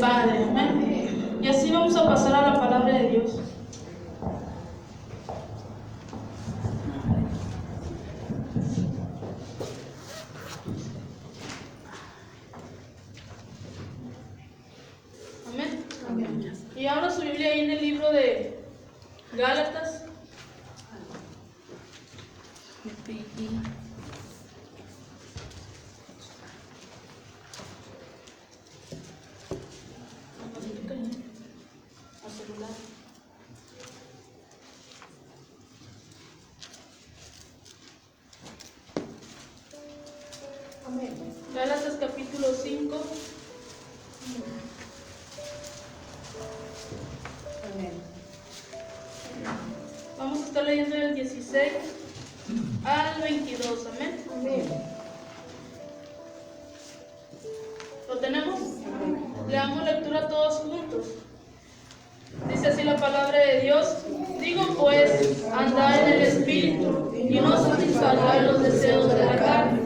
Padre. Amén. Y así vamos a pasar a la palabra de Dios. Amén. Amén. Y abra su Biblia ahí en el libro de Gálatas. Gálatas capítulo 5. Vamos a estar leyendo del 16 al 22. Amén. ¿Lo tenemos? Le damos lectura todos juntos. Dice así la palabra de Dios: digo pues, andad en el Espíritu, y no satisfagáis los deseos de la carne,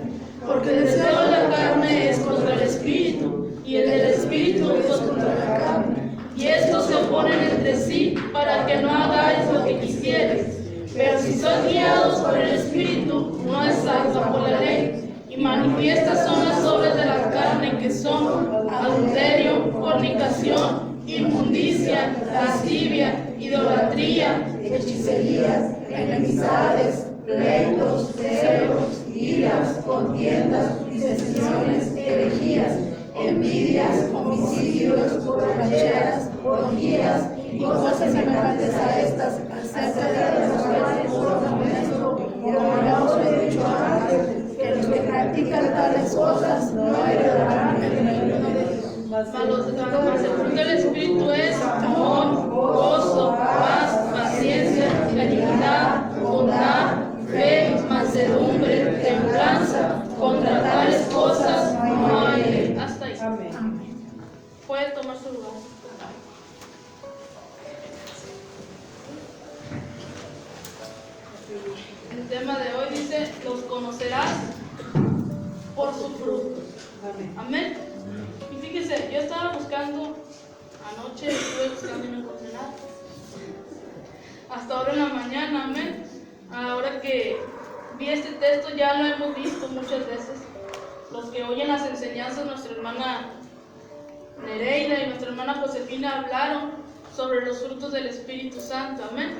porque el deseo de la carne es contra el Espíritu, y el del Espíritu es contra la carne. Y estos se oponen entre sí, para que no hagáis lo que quisierais. Pero si sois guiados por el Espíritu, no estáis bajo la ley. Y manifiestas son las obras de la carne, que son adulterio, fornicación, inmundicia, lascivia, idolatría, hechicerías, enemistades, pleitos, celos, iras, contiendas, disensiones, herejías, envidias, homicidios, borracheras, orgías y cosas semejantes a estas, acerca de las cuales os amonesto, como ya os he dicho antes, que los que practican tales cosas no heredarán el reino de Dios. Mas el fruto del Espíritu es amor, gozo, paz, paciencia, benignidad, bondad, fe, mansedumbre, templanza. Contra tales cosas no hay ley. Hasta ahí. Amén. Puede tomar su lugar. El tema de hoy dice: los conocerás por su fruto. Amén. Y fíjese, yo estaba buscando, anoche estuve buscando y no encontré nada. Hasta ahora en la mañana, amén. Ahora que vi este texto, ya lo hemos visto muchas veces. Los que oyen las enseñanzas, nuestra hermana Nereida y nuestra hermana Josefina hablaron sobre los frutos del Espíritu Santo, amén.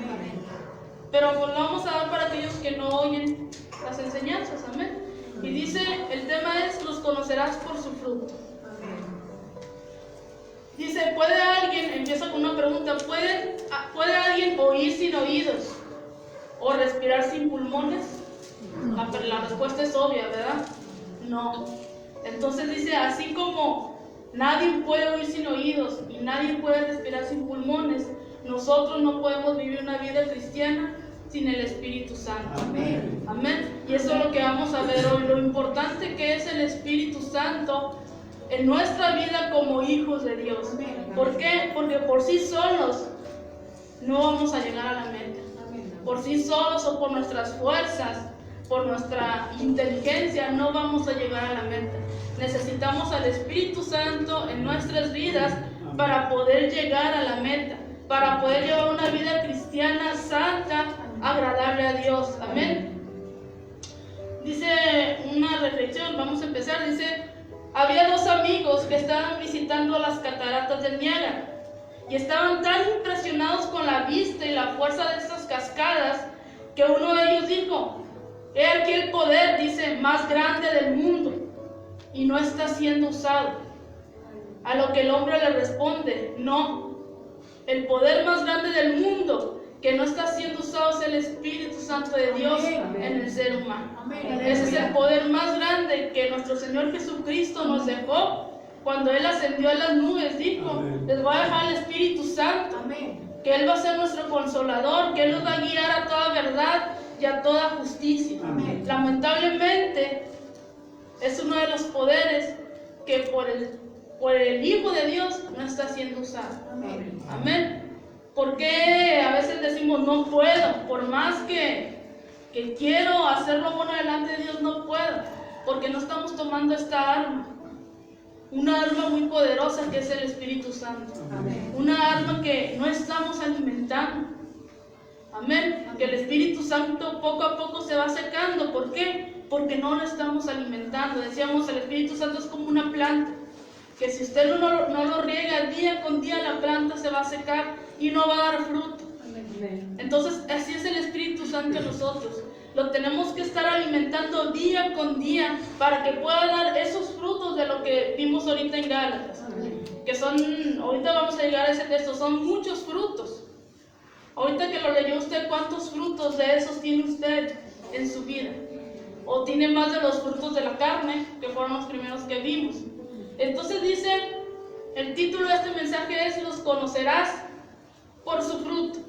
Pero pues lo vamos a dar para aquellos que no oyen las enseñanzas, amén. Y dice, el tema es: los conocerás por su fruto. Dice, ¿puede alguien, empieza con una pregunta, ¿puede alguien oír sin oídos o respirar sin pulmones? La respuesta es obvia, ¿verdad? No. Entonces dice, así como nadie puede oír sin oídos y nadie puede respirar sin pulmones, nosotros no podemos vivir una vida cristiana sin el Espíritu Santo. Amén. Amén. Y eso es lo que vamos a ver hoy, lo importante que es el Espíritu Santo en nuestra vida como hijos de Dios. ¿Por qué? Porque por sí solos no vamos a llegar a la meta. Por sí solos o por nuestras fuerzas, por nuestra inteligencia, no vamos a llegar a la meta. Necesitamos al Espíritu Santo en nuestras vidas para poder llegar a la meta, para poder llevar una vida cristiana santa, agradable a Dios. Amén. Dice una reflexión, vamos a empezar, dice: había dos amigos que estaban visitando las cataratas del Niágara y estaban tan impresionados con la vista y la fuerza de estas cascadas que uno de ellos dijo: he aquí el poder, dice, más grande del mundo y no está siendo usado. A lo que el hombre le responde: no, el poder más grande del mundo que no está siendo usado es el Espíritu Santo de Dios en el ser humano. Ese es el poder más grande que nuestro Señor Jesucristo nos dejó cuando Él ascendió a las nubes. Dijo: les voy a dejar el Espíritu Santo, que Él va a ser nuestro consolador, que Él nos va a guiar a toda verdad y a toda justicia. Lamentablemente es uno de los poderes que por el Hijo de Dios no está siendo usado. Amén. ¿Por qué a veces decimos no puedo? Por más que quiero hacer lo bueno delante de Dios, no puedo, porque no estamos tomando esta arma. una arma muy poderosa que es el Espíritu Santo. Amén. Una arma que no estamos alimentando. Amén. Que el Espíritu Santo poco a poco se va secando. ¿Por qué? Porque no lo estamos alimentando. Decíamos, el Espíritu Santo es como una planta, que si usted no lo riega día con día, la planta se va a secar y no va a dar fruto. Amén. Entonces, así es el Espíritu Santo en nosotros. Lo tenemos que estar alimentando día con día para que pueda dar esos frutos de lo que vimos ahorita en Gálatas. Amén. Que son, ahorita vamos a llegar a ese texto, son muchos frutos. Ahorita que lo leyó usted, ¿cuántos frutos de esos tiene usted en su vida? ¿O tiene más de los frutos de la carne, que fueron los primeros que vimos? Entonces dice, el título de este mensaje es: los conocerás por su fruto.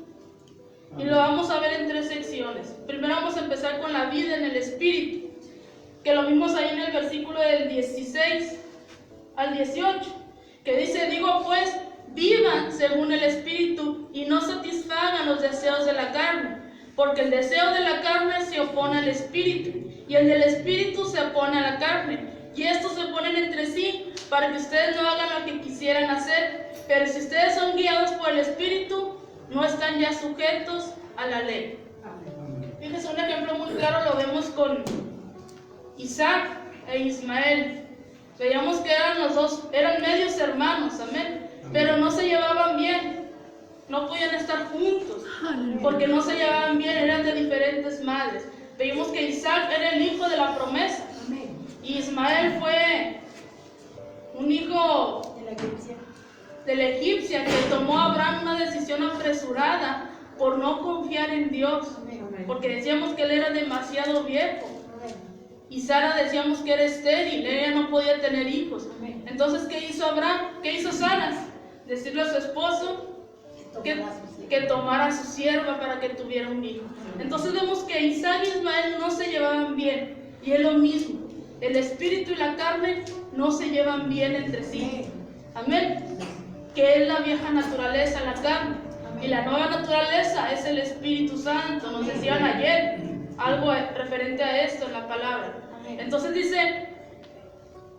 Y lo vamos a ver en 3 secciones. Primero vamos a empezar con la vida en el Espíritu, que lo vimos ahí en el versículo del 16 al 18, que dice: digo pues, vivan según el Espíritu y no satisfagan los deseos de la carne, porque el deseo de la carne se opone al Espíritu, y el del Espíritu se opone a la carne, y estos se oponen entre sí, para que ustedes no hagan lo que quisieran hacer. Pero si ustedes son guiados por el Espíritu, no están ya sujetos a la ley. Fíjense, un ejemplo muy claro lo vemos con Isaac e Ismael. Veíamos que eran los dos, eran medios hermanos, amén, pero no se llevaban bien, no podían estar juntos, porque no se llevaban bien, eran de diferentes madres. Veíamos que Isaac era el hijo de la promesa, y Ismael fue un hijo de la egipcia, que tomó a Abraham una decisión apresurada por no confiar en Dios, porque decíamos que él era demasiado viejo, y Sara decíamos que era estéril, ella no podía tener hijos. Entonces, ¿qué hizo Abraham? ¿Qué hizo Sara? Decirle a su esposo que tomara a su sierva para que tuviera un hijo. Entonces vemos que Isaac y Ismael no se llevaban bien, y es lo mismo, el espíritu y la carne no se llevan bien entre sí. Amén. Que es la vieja naturaleza, la carne, y la nueva naturaleza es el Espíritu Santo. Nos decían ayer algo referente a esto en la palabra. Entonces dice,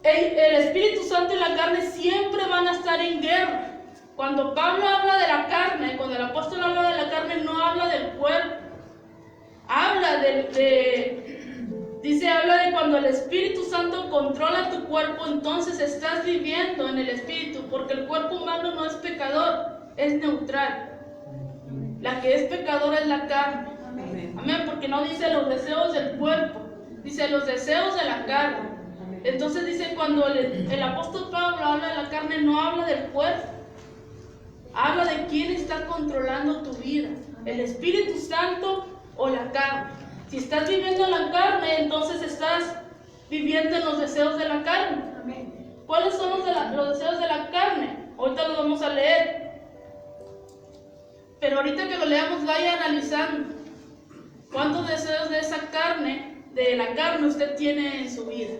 el Espíritu Santo y la carne siempre van a estar en guerra. Cuando Pablo habla de la carne, cuando el apóstol habla de la carne, no habla del cuerpo, habla habla de cuando el Espíritu Santo controla tu cuerpo, entonces estás viviendo en el Espíritu, porque el cuerpo humano no es pecador, es neutral. La que es pecadora es la carne. Amén, porque no dice los deseos del cuerpo, dice los deseos de la carne. Entonces dice, cuando el apóstol Pablo habla de la carne, no habla del cuerpo, habla de quién está controlando tu vida, el Espíritu Santo o la carne. Si estás viviendo en la carne, entonces estás viviendo en los deseos de la carne. ¿Cuáles son los deseos de la carne? Ahorita lo vamos a leer. Pero ahorita que lo leamos, vaya analizando cuántos deseos de esa carne, de la carne, usted tiene en su vida.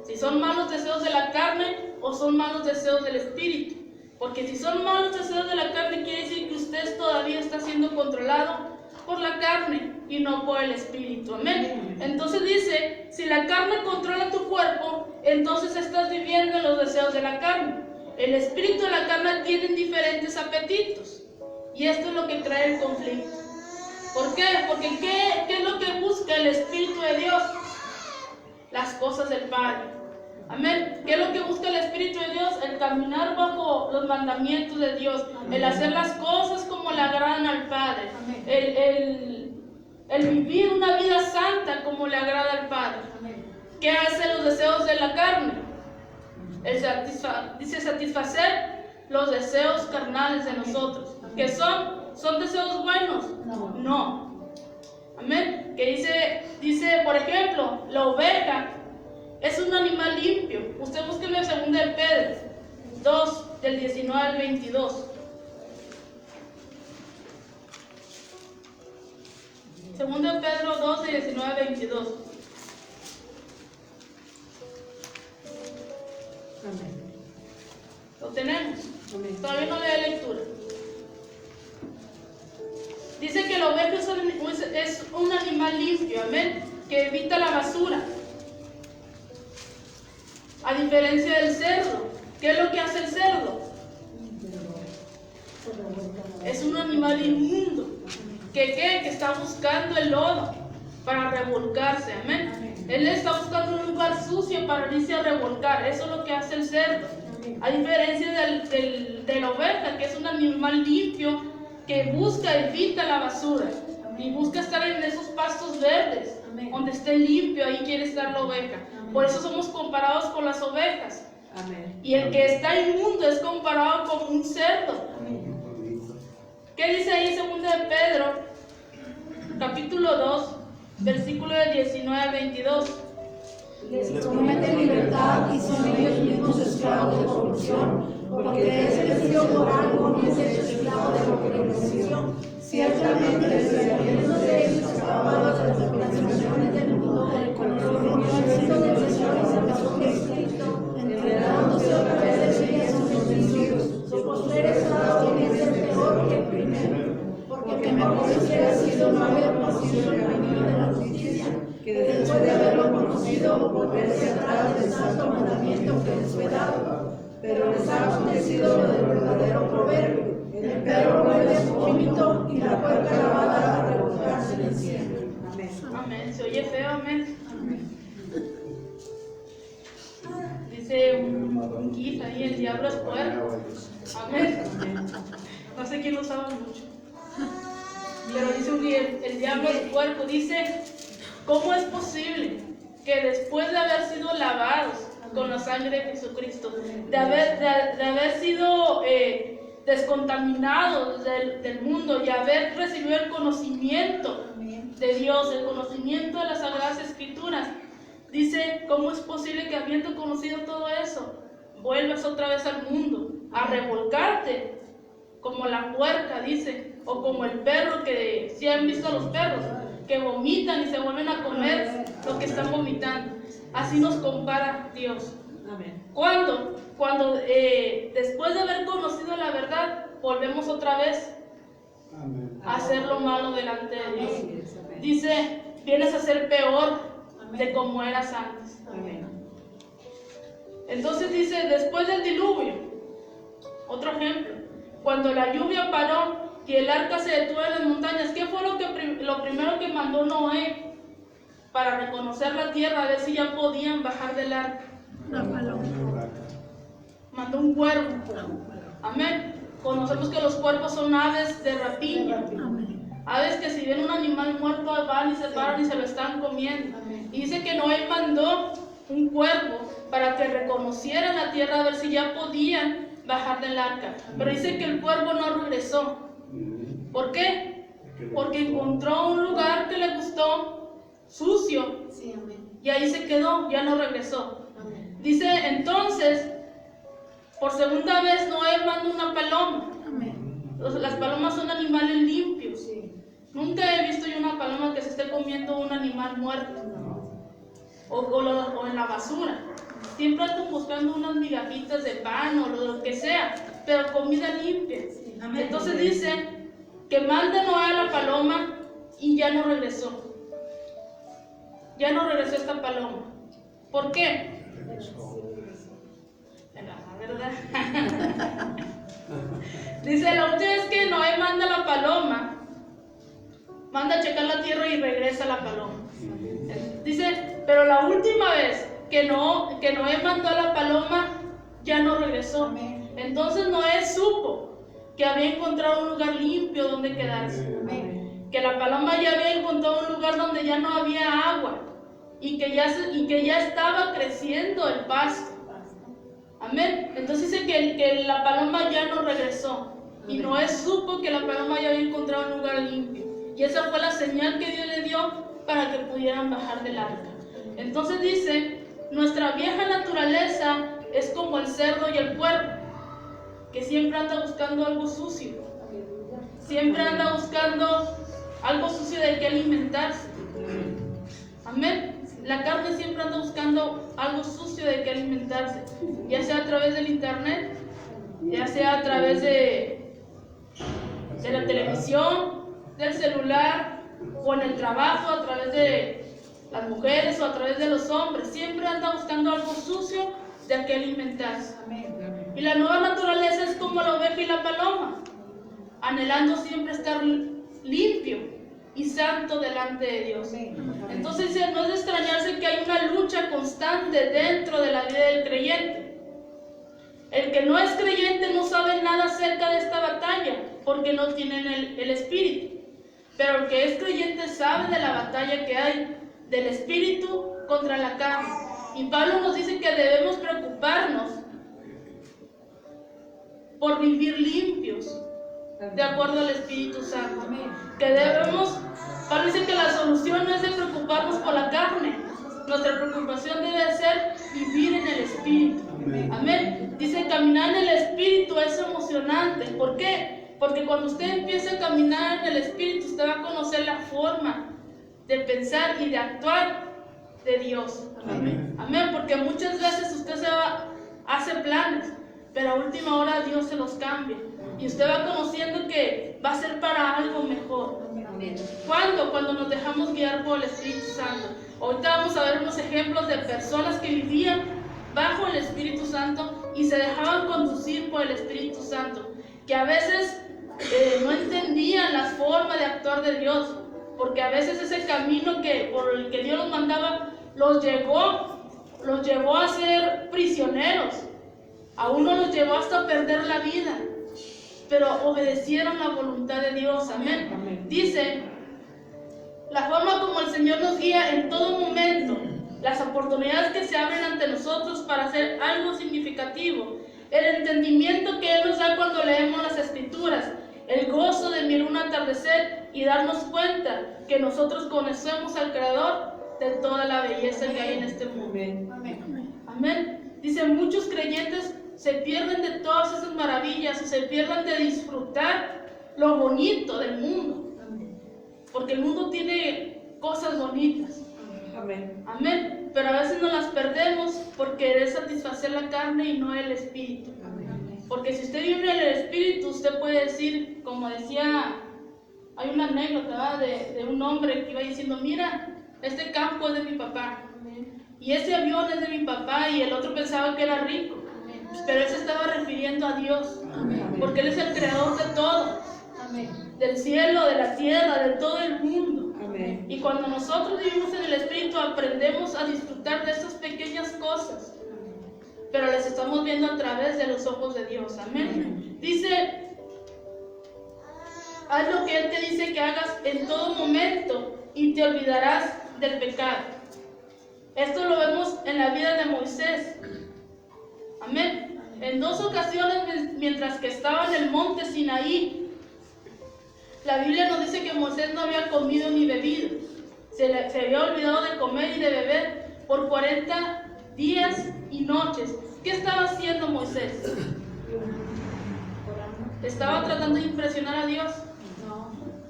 Si son malos deseos de la carne o son malos deseos del Espíritu. Porque si son malos deseos de la carne, quiere decir que usted todavía está siendo controlado por la carne y no por el Espíritu. Amén. Entonces dice, si la carne controla tu cuerpo, entonces estás viviendo en los deseos de la carne. El espíritu y la carne tienen diferentes apetitos, y esto es lo que trae el conflicto. ¿Por qué? Porque ¿qué es lo que busca el Espíritu de Dios? Las cosas del Padre. Amén. ¿Qué es lo que busca el Espíritu de Dios? El caminar bajo los mandamientos de Dios. El hacer las cosas como le agradan al Padre. El vivir una vida santa como le agrada al Padre. ¿Qué hacen los deseos de la carne? Dice satisfacer los deseos carnales de nosotros. ¿Qué son? ¿Son deseos buenos? No. Amén. Que dice, por ejemplo, la oveja es un animal limpio. Usted búsqueme en 2 de Pedro 2, del 19 al 22. 2 de Pedro 2, del 19 al 22. ¿Lo tenemos? Todavía no le da lectura. Dice que la oveja es un animal limpio, amén, que evita la basura. A diferencia del cerdo, ¿Qué es lo que hace el cerdo? Es un animal inmundo. Que está buscando el lodo para revolcarse. Amén. Él está buscando un lugar sucio para irse a revolcar. Eso es lo que hace el cerdo. A diferencia de la oveja, que es un animal limpio, que busca, evita la basura y busca estar en esos pastos verdes, donde esté limpio. Ahí quiere estar la oveja. Por eso somos comparados con las ovejas. Y el que está inmundo es comparado con un cerdo. ¿Qué dice ahí en 2 de Pedro, capítulo 2, versículo de 19 al 22? Les prometen libertad y son ellos mismos esclavos de corrupción, porque es vencido por algo, no es hecho esclavo de la corrupción. Ciertamente, habiéndose ellos acabado de las aspiraciones del mundo, con el conocimiento del Señor y salvación de Cristo, enredándose otra vez en ellas sus vicios, sus postreros estados tienen que ser peor que el primero, porque mejor les hubiera sido no haber conocido el camino de la justicia, que después de haberlo conocido, volverse atrás del santo mandamiento que les fue dado. Pero les ha acontecido lo del verdadero proverbio: el perro vuelve a su vómito y la puerca lavada a revolcarse en el cielo. Amén. Amén. Se oye feo, amén. Dice un gif ahí, el diablo es puerco. Amén. No sé quién lo usaba mucho. Pero dice un gif, el diablo es puerco. Dice, ¿cómo es posible que después de haber sido lavados con la sangre de Jesucristo, de haber sido descontaminados del mundo y haber recibido el conocimiento de Dios, el conocimiento de las Sagradas Escrituras, dice, ¿cómo es posible que habiendo conocido todo eso, vuelvas otra vez al mundo a revolcarte como la puerca, dice, o como el perro, que si han visto a los perros que vomitan y se vuelven a comer lo que están vomitando? Así nos compara Dios. ¿Cuándo? Cuando después de haber conocido la verdad, volvemos otra vez a hacer lo malo delante de Dios. Dice, vienes a ser peor de como eras antes. Entonces dice, después del diluvio, otro ejemplo, cuando la lluvia paró y el arca se detuvo en las montañas, ¿qué fue lo primero que mandó Noé para reconocer la tierra, a ver si ya podían bajar del arca? Mandó un cuervo. Amén. Conocemos que los cuervos son aves de rapiña. Aves que si ven un animal muerto van y se paran y se lo están comiendo. Y dice que Noé mandó un cuervo para que reconocieran la tierra, a ver si ya podían bajar del arca. Pero dice que el cuervo no regresó. ¿Por qué? Porque encontró un lugar que le gustó, sucio, y ahí se quedó, ya no regresó. Dice entonces, por segunda vez Noé mandó una paloma. Las palomas son animales limpios. Nunca he visto yo una paloma que se esté comiendo un animal muerto o en la basura. Siempre andan buscando unas migajitas de pan o lo que sea, pero comida limpia. Entonces dice que manda Noé a la paloma y ya no regresó. Ya no regresó esta paloma. ¿Por qué? La verdad. Dice, la última vez que Noé manda la paloma, manda a checar la tierra y regresa la paloma. Dice, pero la última vez que Noé mandó a la paloma, ya no regresó. Entonces Noé supo que había encontrado un lugar limpio donde quedarse. Que la paloma ya había encontrado un lugar donde ya no había agua y que ya estaba creciendo el pasto. Amén. Entonces dice que la paloma ya no regresó. Y Noé supo que la paloma ya había encontrado un lugar limpio. Y esa fue la señal que Dios le dio para que pudieran bajar del arca. Entonces dice, nuestra vieja naturaleza es como el cerdo y el puerco, que siempre anda buscando algo sucio. Siempre anda buscando algo sucio de que alimentarse. Amén. La carne siempre anda buscando algo sucio de que alimentarse, ya sea a través del internet, ya sea a través de la televisión, del celular, o en el trabajo, a través de las mujeres o a través de los hombres. Siempre anda buscando algo sucio de que alimentarse. Y la nueva naturaleza es como la oveja y la paloma, anhelando siempre estar limpio y santo delante de Dios. Entonces dice, no es de extrañarse que hay una lucha constante dentro de la vida del creyente. El que no es creyente no sabe nada acerca de esta batalla, porque no tienen el Espíritu. Pero el que es creyente sabe de la batalla que hay del Espíritu contra la carne. Y Pablo nos dice que debemos preocuparnos por vivir limpios, de acuerdo al Espíritu Santo. Que debemos, Pablo dice que la solución no es de preocuparnos por la carne. Nuestra preocupación debe ser vivir en el Espíritu. Amén. Dice, caminar en el Espíritu es emocionante. ¿Por qué? Porque cuando usted empieza a caminar en el Espíritu, usted va a conocer la forma de pensar y de actuar de Dios. Amén. Amén. Porque muchas veces usted hace planes, pero a última hora Dios se los cambia. Y usted va conociendo que va a ser para algo mejor. Amén. ¿Cuándo? Cuando nos dejamos guiar por el Espíritu Santo. Ahorita vamos a ver unos ejemplos de personas que vivían bajo el Espíritu Santo y se dejaban conducir por el Espíritu Santo, que a veces no entendían la forma de actuar de Dios, porque a veces ese camino por el que Dios los mandaba los llevó a ser prisioneros, a uno los llevó hasta perder la vida, pero obedecieron la voluntad de Dios. Amén. Amén. Dice, la forma como el Señor nos guía en todo momento, las oportunidades que se abren ante nosotros para hacer algo significativo, el entendimiento que Él nos da cuando leemos las Escrituras, el gozo de mirar un atardecer y darnos cuenta que nosotros conocemos al Creador de toda la belleza que hay en este mundo. Amén. Amén. Dice, muchos creyentes se pierden de todas esas maravillas y se pierden de disfrutar lo bonito del mundo. Porque el mundo tiene cosas bonitas. Amén. Amén. Pero a veces nos las perdemos por querer satisfacer la carne y no el Espíritu. Amén. Porque si usted vive en el Espíritu, usted puede decir, como decía, hay una anécdota de un hombre que iba diciendo, mira, este campo es de mi papá. Amén. Y ese avión es de mi papá, y el otro pensaba que era rico. Amén. Pero él se estaba refiriendo a Dios. Amén. Porque Él es el creador de todo. Amén. Del cielo, de la tierra, de todo el mundo. Amén. Y cuando nosotros vivimos en el Espíritu, aprendemos a disfrutar de esas pequeñas cosas, pero las estamos viendo a través de los ojos de Dios. Amén. Amén. Dice, haz lo que Él te dice que hagas en todo momento y te olvidarás del pecado. Esto lo vemos en la vida de Moisés. Amén. En 2 ocasiones, mientras que estaba en el monte Sinaí, la Biblia nos dice que Moisés no había comido ni bebido. Se había olvidado de comer y de beber por 40 días y noches. ¿Qué estaba haciendo Moisés? ¿Estaba tratando de impresionar a Dios?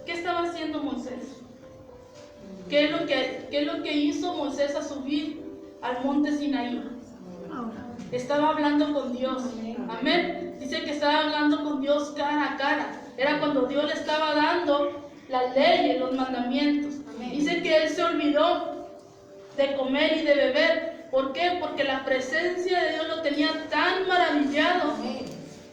¿Qué estaba haciendo Moisés? ¿Qué es lo que hizo Moisés a subir al monte Sinaí? Estaba hablando con Dios. Amén. Dice que estaba hablando con Dios cara a cara. Era cuando Dios le estaba dando las leyes, los mandamientos. Amén. Dice que él se olvidó de comer y de beber. ¿Por qué? Porque la presencia de Dios lo tenía tan maravillado. Amén.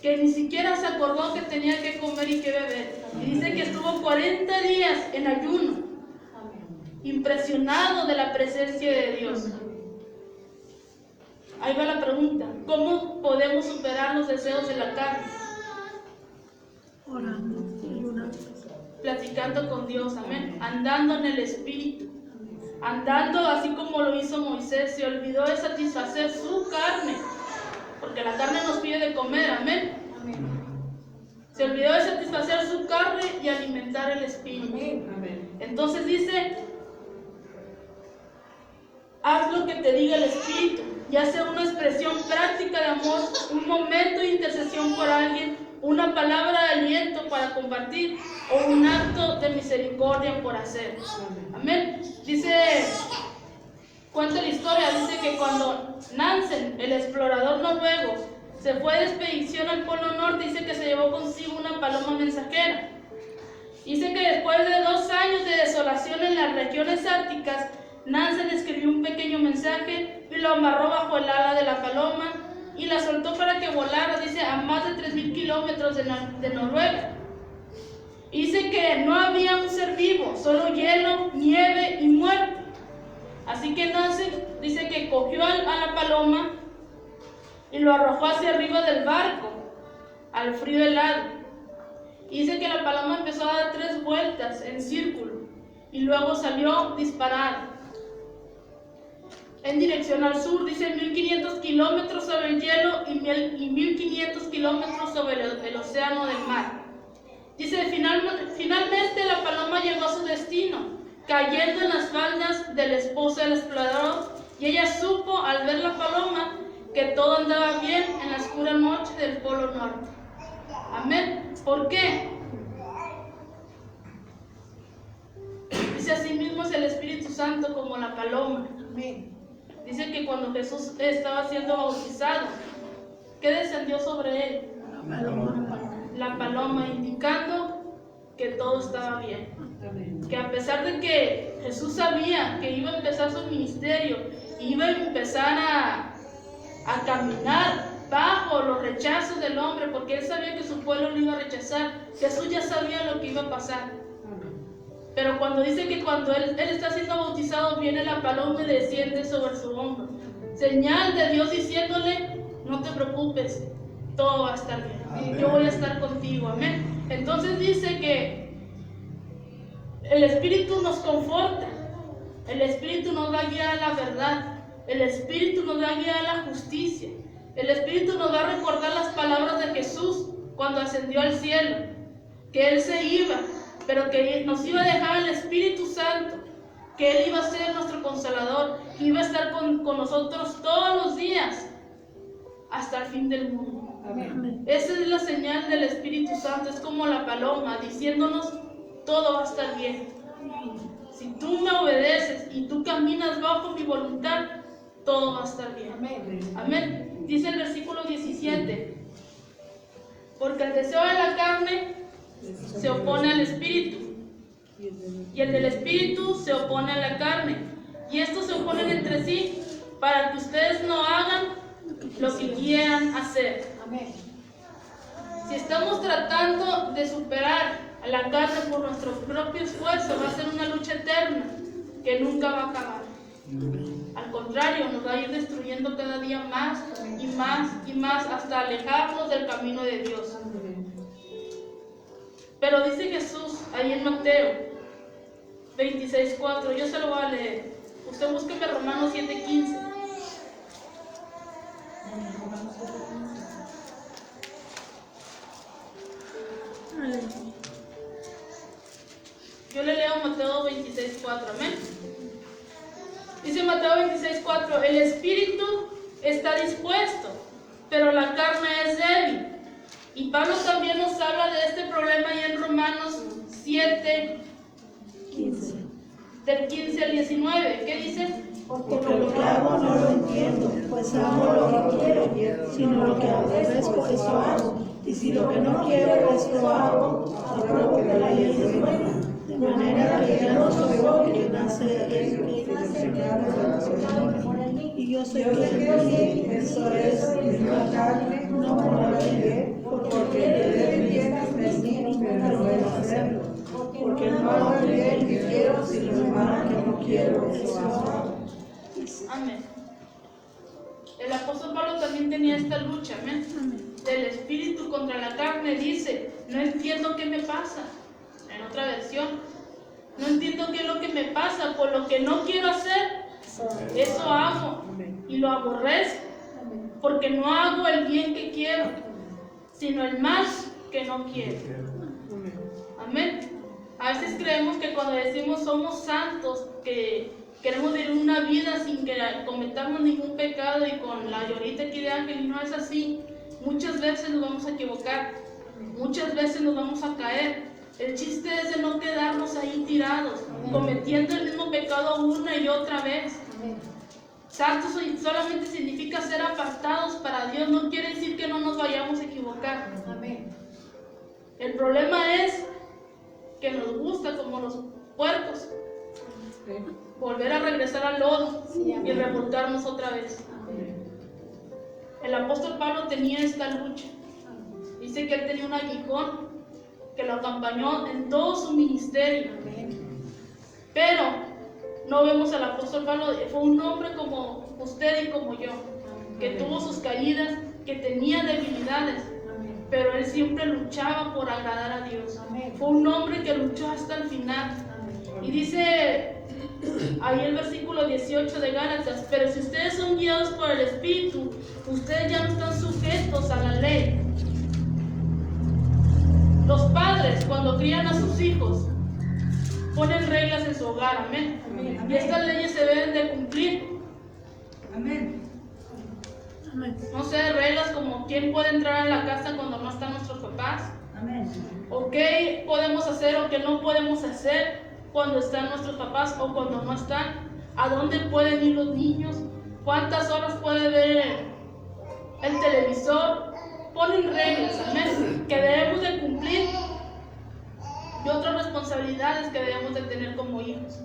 Que ni siquiera se acordó que tenía que comer y que beber. Amén. Y dice que estuvo 40 días en ayuno. Amén. Impresionado de la presencia de Dios. Ahí va la pregunta: ¿cómo podemos superar los deseos de la carne? Orando, platicando con Dios, amén, andando en el Espíritu, andando así como lo hizo Moisés. Se olvidó de satisfacer su carne, porque la carne nos pide de comer, amén. Se olvidó de satisfacer su carne y alimentar el Espíritu. Entonces dice, haz lo que te diga el Espíritu, ya sea una expresión práctica de amor, un momento de intercesión por alguien, una palabra de aliento para compartir o un acto de misericordia por hacer. Amén. Dice, cuenta la historia, dice que cuando Nansen, el explorador noruego, se fue de expedición al Polo Norte, dice que se llevó consigo una paloma mensajera. Dice que después de 2 años de desolación en las regiones árticas, Nansen escribió un pequeño mensaje y lo amarró bajo el ala de la paloma y la soltó para que volara, dice, a más de 3.000 kilómetros de Noruega. Y dice que no había un ser vivo, solo hielo, nieve y muerte. Así que dice que cogió a la paloma y lo arrojó hacia arriba del barco, al frío helado. Y dice que la paloma empezó a dar 3 vueltas en círculo y luego salió disparada en dirección al sur. Dice 1.500 kilómetros sobre el hielo y 1.500 kilómetros sobre el océano del mar. Dice, finalmente la paloma llegó a su destino, cayendo en las faldas de la esposa del explorador, y ella supo al ver la paloma que todo andaba bien en la oscura noche del Polo Norte. Amén. ¿Por qué? Dice, así mismo es el Espíritu Santo como la paloma. Dice que cuando Jesús estaba siendo bautizado, ¿qué descendió sobre él? La paloma, indicando que todo estaba bien. Que a pesar de que Jesús sabía que iba a empezar su ministerio, iba a empezar a caminar bajo los rechazos del hombre, porque él sabía que su pueblo lo iba a rechazar. Jesús ya sabía lo que iba a pasar. Pero cuando dice que cuando él está siendo bautizado, viene la paloma y desciende sobre su hombro. Señal de Dios diciéndole, no te preocupes, todo va a estar bien. Amén. Yo voy a estar contigo. Amén. Entonces dice que el Espíritu nos conforta. El Espíritu nos da guía a la verdad. El Espíritu nos da guía a la justicia. El Espíritu nos va a recordar las palabras de Jesús cuando ascendió al cielo. Que Él se iba, pero que nos iba a dejar el Espíritu Santo. Que Él iba a ser nuestro consolador. Que iba a estar con nosotros todos los días hasta el fin del mundo. Amén. Esa es la señal del Espíritu Santo. Es como la paloma diciéndonos, todo va a estar bien. Si tú me obedeces y tú caminas bajo mi voluntad, todo va a estar bien. Amén. Dice el versículo 17, porque el deseo de la carne se opone al Espíritu, y el del Espíritu se opone a la carne, y estos se oponen entre sí, para que ustedes no hagan lo que quieran hacer. Amén. Si estamos tratando de superar a la carne por nuestro propio esfuerzo, va a ser una lucha eterna que nunca va a acabar. Al contrario, nos va a ir destruyendo cada día más y más y más hasta alejarnos del camino de Dios. Pero dice Jesús ahí en Mateo 26:4, yo se lo voy a leer. Usted búsqueme Romanos 7:15. Yo le leo Mateo 26:4, amén. Dice Mateo 26:4, el espíritu está dispuesto, pero la carne es débil. Y Pablo también nos habla de este problema ahí en Romanos 7:15, del 15 al 19. ¿Qué dice? Porque lo que hago no lo entiendo, pues amo lo que quiero, sino lo que aborrezco, eso hago. Y si lo que no quiero, esto hago, apruebo que la ley es buena. De manera que ya no soy yo quien hace y yo sé que eso es la carne, no por la ley, porque el bien es mío, pero debo hacerlo. Porque no hago el bien que quiero, sino el mal que no quiero, eso hago. Amén. El apóstol Pablo también tenía esta lucha, amén, del espíritu contra la carne. Dice, no entiendo qué me pasa. En otra versión, no entiendo qué es lo que me pasa, por lo que no quiero hacer, eso hago, y lo aborrezco, porque no hago el bien que quiero, sino el mal que no quiero. Amén. A veces creemos que cuando decimos somos santos, que queremos vivir una vida sin que cometamos ningún pecado y con la llorita aquí de ángel, y no es así. Muchas veces nos vamos a equivocar, muchas veces nos vamos a caer. El chiste es de no quedarnos ahí tirados, cometiendo el mismo pecado una y otra vez. Santos solamente significa ser apartados para Dios, no quiere decir que no nos vayamos a equivocar. El problema es que nos gusta, como los puercos, volver a regresar al lodo y revolcarnos otra vez. el apóstol Pablo tenía esta lucha. Dice que él tenía un aguijón que lo acompañó en todo su ministerio. Pero no vemos al apóstol Pablo, fue un hombre como usted y como yo, que tuvo sus caídas, que tenía debilidades, pero él siempre luchaba por agradar a Dios. Fue un hombre que luchó hasta el final. Y dice ahí el versículo 18 de Gálatas: pero si ustedes son guiados por el Espíritu, ustedes ya no están sujetos a la ley. Los padres, cuando crían a sus hijos, ponen reglas en su hogar, amén. Y estas leyes se deben de cumplir. Amén. No sé, reglas como quién puede entrar a la casa cuando no están nuestros papás. Amén. O qué podemos hacer o qué no podemos hacer cuando están nuestros papás o cuando no están. A dónde pueden ir los niños. Cuántas horas puede ver el televisor. Ponen reglas, amén, que debemos de cumplir. Y otras responsabilidades que debemos de tener como hijos.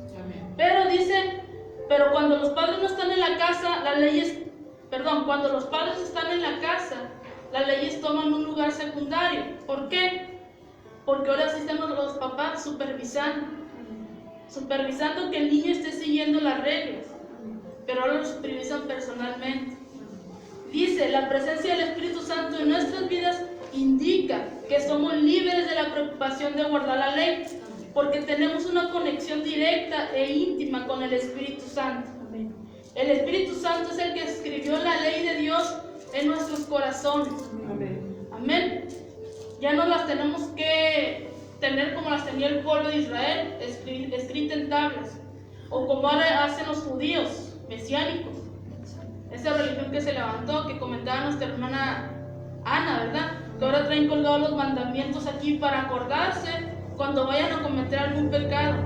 Pero dice, pero cuando los padres no están en la casa, cuando los padres están en la casa, las leyes toman un lugar secundario. ¿Por qué? Porque ahora sí están los papás supervisando que el niño esté siguiendo las reglas, pero ahora lo supervisan personalmente. Dice, la presencia del Espíritu Santo en nuestras vidas indica que somos libres de la preocupación de guardar la ley, porque tenemos una conexión directa e íntima con el Espíritu Santo. El Espíritu Santo es el que escribió la ley de Dios en nuestros corazones. Amén. Ya no las tenemos que tener como las tenía el pueblo de Israel, escrita en tablas, o como ahora hacen los judíos mesiánicos. Esa religión que se levantó, que comentaba nuestra hermana Ana, ¿verdad? Que ahora traen colgados los mandamientos aquí para acordarse cuando vayan a cometer algún pecado.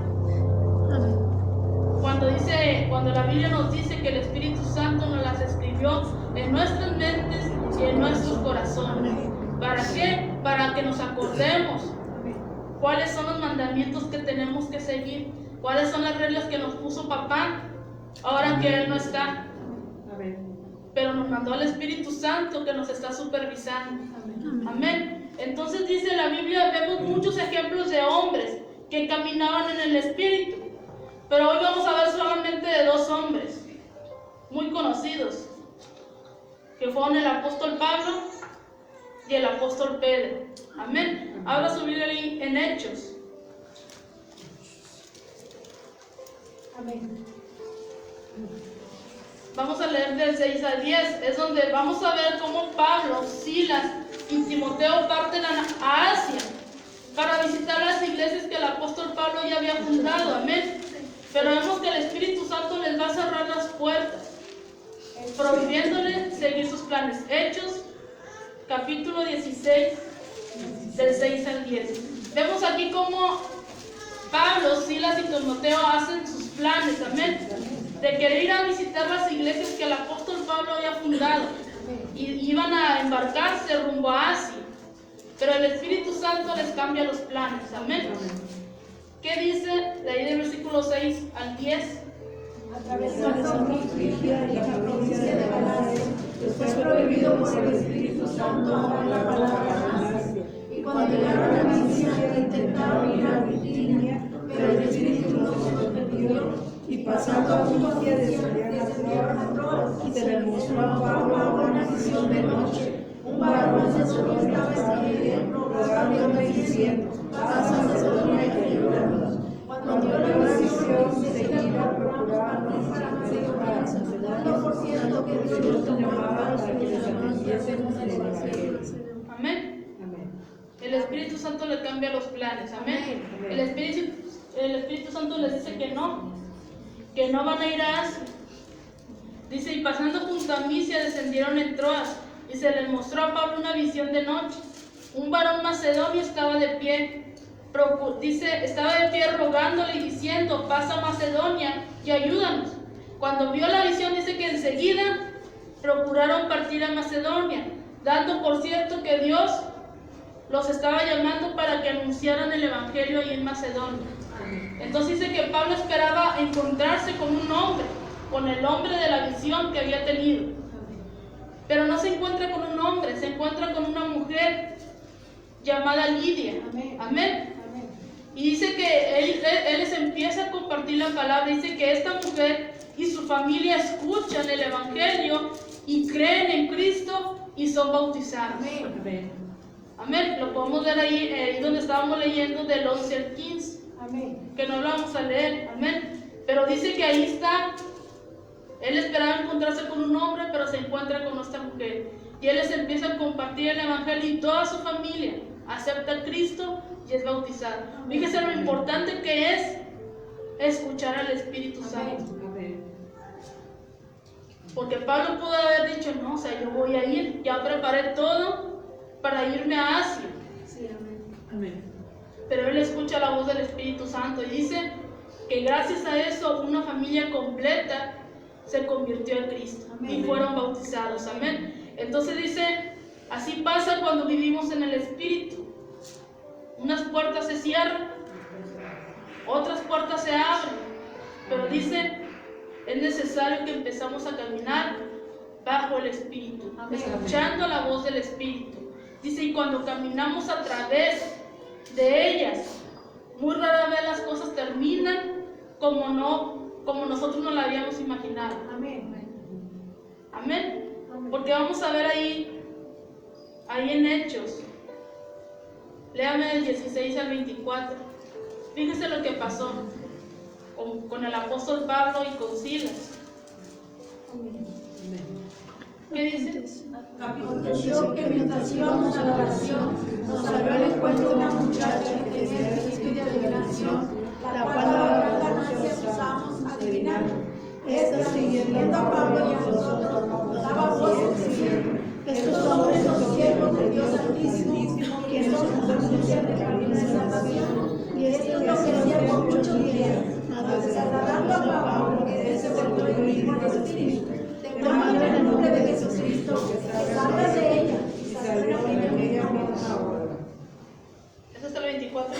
Cuando la Biblia nos dice que el Espíritu Santo nos las escribió en nuestras mentes y en nuestros corazones. ¿Para qué? Para que nos acordemos cuáles son los mandamientos que tenemos que seguir, cuáles son las reglas que nos puso papá ahora que Él no está. Pero nos mandó al Espíritu Santo que nos está supervisando. Amén. Entonces dice la Biblia, vemos muchos ejemplos de hombres que caminaban en el Espíritu. Pero hoy vamos a ver solamente de dos hombres muy conocidos, que fueron el apóstol Pablo y el apóstol Pedro. Amén. Abra su Biblia ahí en Hechos. Amén. Vamos a leer del 6 al 10, es donde vamos a ver cómo Pablo, Silas y Timoteo parten a Asia para visitar las iglesias que el apóstol Pablo ya había fundado, amén. Pero vemos que el Espíritu Santo les va a cerrar las puertas, prohibiéndoles seguir sus planes. Hechos, capítulo 16, del 6 al 10. Vemos aquí cómo Pablo, Silas y Timoteo hacen sus planes, amén, de querer ir a visitar las iglesias que el apóstol Pablo había fundado, y iban a embarcarse rumbo a Asia, pero el Espíritu Santo les cambia los planes, amén. ¿Qué dice de ahí del versículo 6 al 10? Atravesando Frigia y la provincia de Galacia, fue prohibido por el Espíritu Santo hablar la palabra en Asia. Y cuando llegaron a Misia, intentaron ir a Bitinia, pero el Espíritu no se lo permitió. Y pasando a Frigia, descendieron a Troas, y se le mostró a Pablo una visión de noche. Un varón se subió estaba escribiendo, rogándole y diciendo: pasa a Macedonia y ayúdanos. Cuando vio la visión, seguida procuraba para Macedonia, por cierto que Dios nos llamaba para que les atendiésemos el Evangelio. Amén. El Espíritu Santo le cambia los planes, amén. El Espíritu Santo les dice que no van a ir a Asia. Dice, y pasando junto a Misia descendieron en Troas, y se les mostró a Pablo una visión de noche. Un varón macedonio estaba de pie, estaba de pie rogándole y diciendo: pasa a Macedonia y ayúdanos. Cuando vio la visión, dice que enseguida procuraron partir a Macedonia, dando por cierto que Dios los estaba llamando para que anunciaran el Evangelio ahí en Macedonia. Entonces dice que Pablo esperaba encontrarse con un hombre, con el hombre de la visión que había tenido. pero no se encuentra con un hombre, se encuentra con una mujer llamada Lidia. Amén. Amén. Y dice que él les empieza a compartir la palabra. Dice que esta mujer y su familia escuchan el Evangelio y creen en Cristo y son bautizados. Amén. Amén. Lo podemos ver ahí donde estábamos leyendo del 11 al 15. Amén. Que no lo vamos a leer. Amén. Pero dice que ahí está. Él esperaba encontrarse con un hombre, pero se encuentra con esta mujer. Y él les empieza a compartir el Evangelio y toda su familia acepta a Cristo y es bautizada. Fíjese lo importante que es escuchar al Espíritu Santo. Amén. Porque Pablo pudo haber dicho, no, o sea, yo voy a ir, ya preparé todo para irme a Asia. Sí, amén. Amén. Pero él escucha la voz del Espíritu Santo y dice que gracias a eso una familia completa se convirtió en Cristo. Amén. Y fueron bautizados. Amén. Entonces dice, así pasa cuando vivimos en el Espíritu. Unas puertas se cierran, otras puertas se abren, pero dice, es necesario que empezamos a caminar bajo el Espíritu, Amén. escuchando la voz del Espíritu. Dice, y cuando caminamos a través de ellas, muy rara vez las cosas terminan como nosotros no la habíamos imaginado. Amén. Amén. Porque vamos a ver ahí en Hechos. Léame del 16 al 24. Fíjese lo que pasó con el apóstol Pablo y con Silas. ¿Qué dice? Aconteció que mientras íbamos a la oración, nos salió al encuentro una muchacha que tenía el espíritu de adivinación, la cual daba ganancias usábamos adivinando. Esta, siguiendo a Pablo y a nosotros, nos daba voces diciendo: estos hombres son siervos del Dios Altísimo, quienes nos anuncian el camino de salvación. Y esto es lo que hacía por muchos días, desagradando a Pablo, que se volvió mismo al espíritu, tomando en el nombre de Jesucristo, que salga de ella y salió en ella una hora. Es hasta el 24.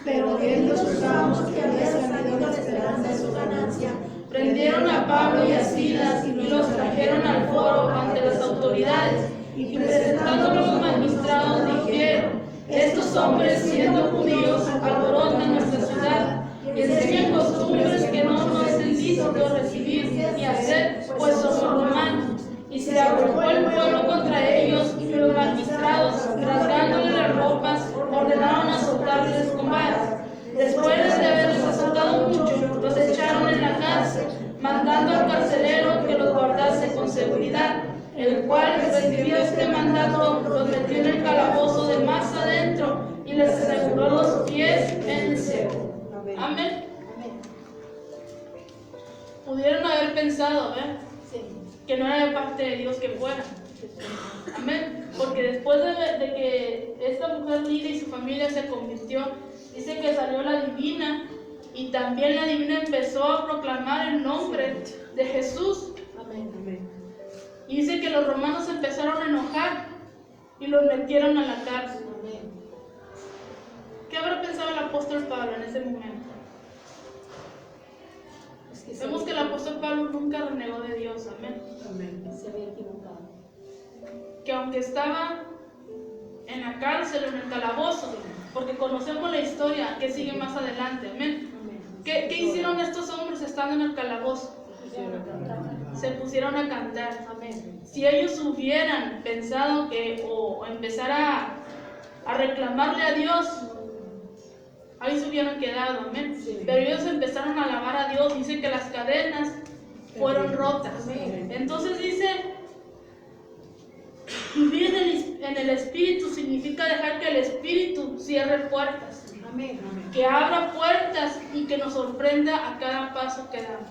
Pero viendo sus amos que había salido la esperanza de su ganancia, Prendieron a Pablo y a Silas y los trajeron al foro ante las autoridades, y presentándolos los magistrados dijeron: estos hombres, siendo judíos, alborotan nuestra ciudad y enseñan costumbres que no nos es lícito recibir ni hacer, pues somos romanos. Y se arrojó el pueblo contra ellos, y los magistrados, rasgándoles las ropas, ordenaron azotarles con varas. Después de haberlos azotado mucho, los echaron en la cárcel, mandando al carcelero que los guardase con seguridad, el cual, recibió este mandato, los metió en el calabozo de más adentro y les aseguró los pies en el cepo. Amén. Pudieron haber pensado, que no era de parte de Dios que fuera. Amén. Porque después de que esta mujer Lidia y su familia se convirtió, dice que salió la divina, y también la divina empezó a proclamar el nombre de Jesús. amén. Y dice que los romanos empezaron a enojar y los metieron a la cárcel. ¿Qué habrá pensado el apóstol Pablo en ese momento? Vemos que el apóstol Pablo nunca renegó de Dios. Amén. Se había equivocado. Que aunque estaba en la cárcel o en el calabozo, porque conocemos la historia que sigue más adelante. Amén. ¿Qué hicieron estos hombres estando en el calabozo? Se pusieron a cantar. Amén. Si ellos hubieran pensado o empezar a reclamarle a Dios, ahí se hubieran quedado. Amén. Pero ellos empezaron a alabar a Dios. Dice que las cadenas fueron rotas. Entonces dice, vivir en el Espíritu significa dejar que el Espíritu cierre puertas. Amén. Que abra puertas y que nos sorprenda a cada paso que damos.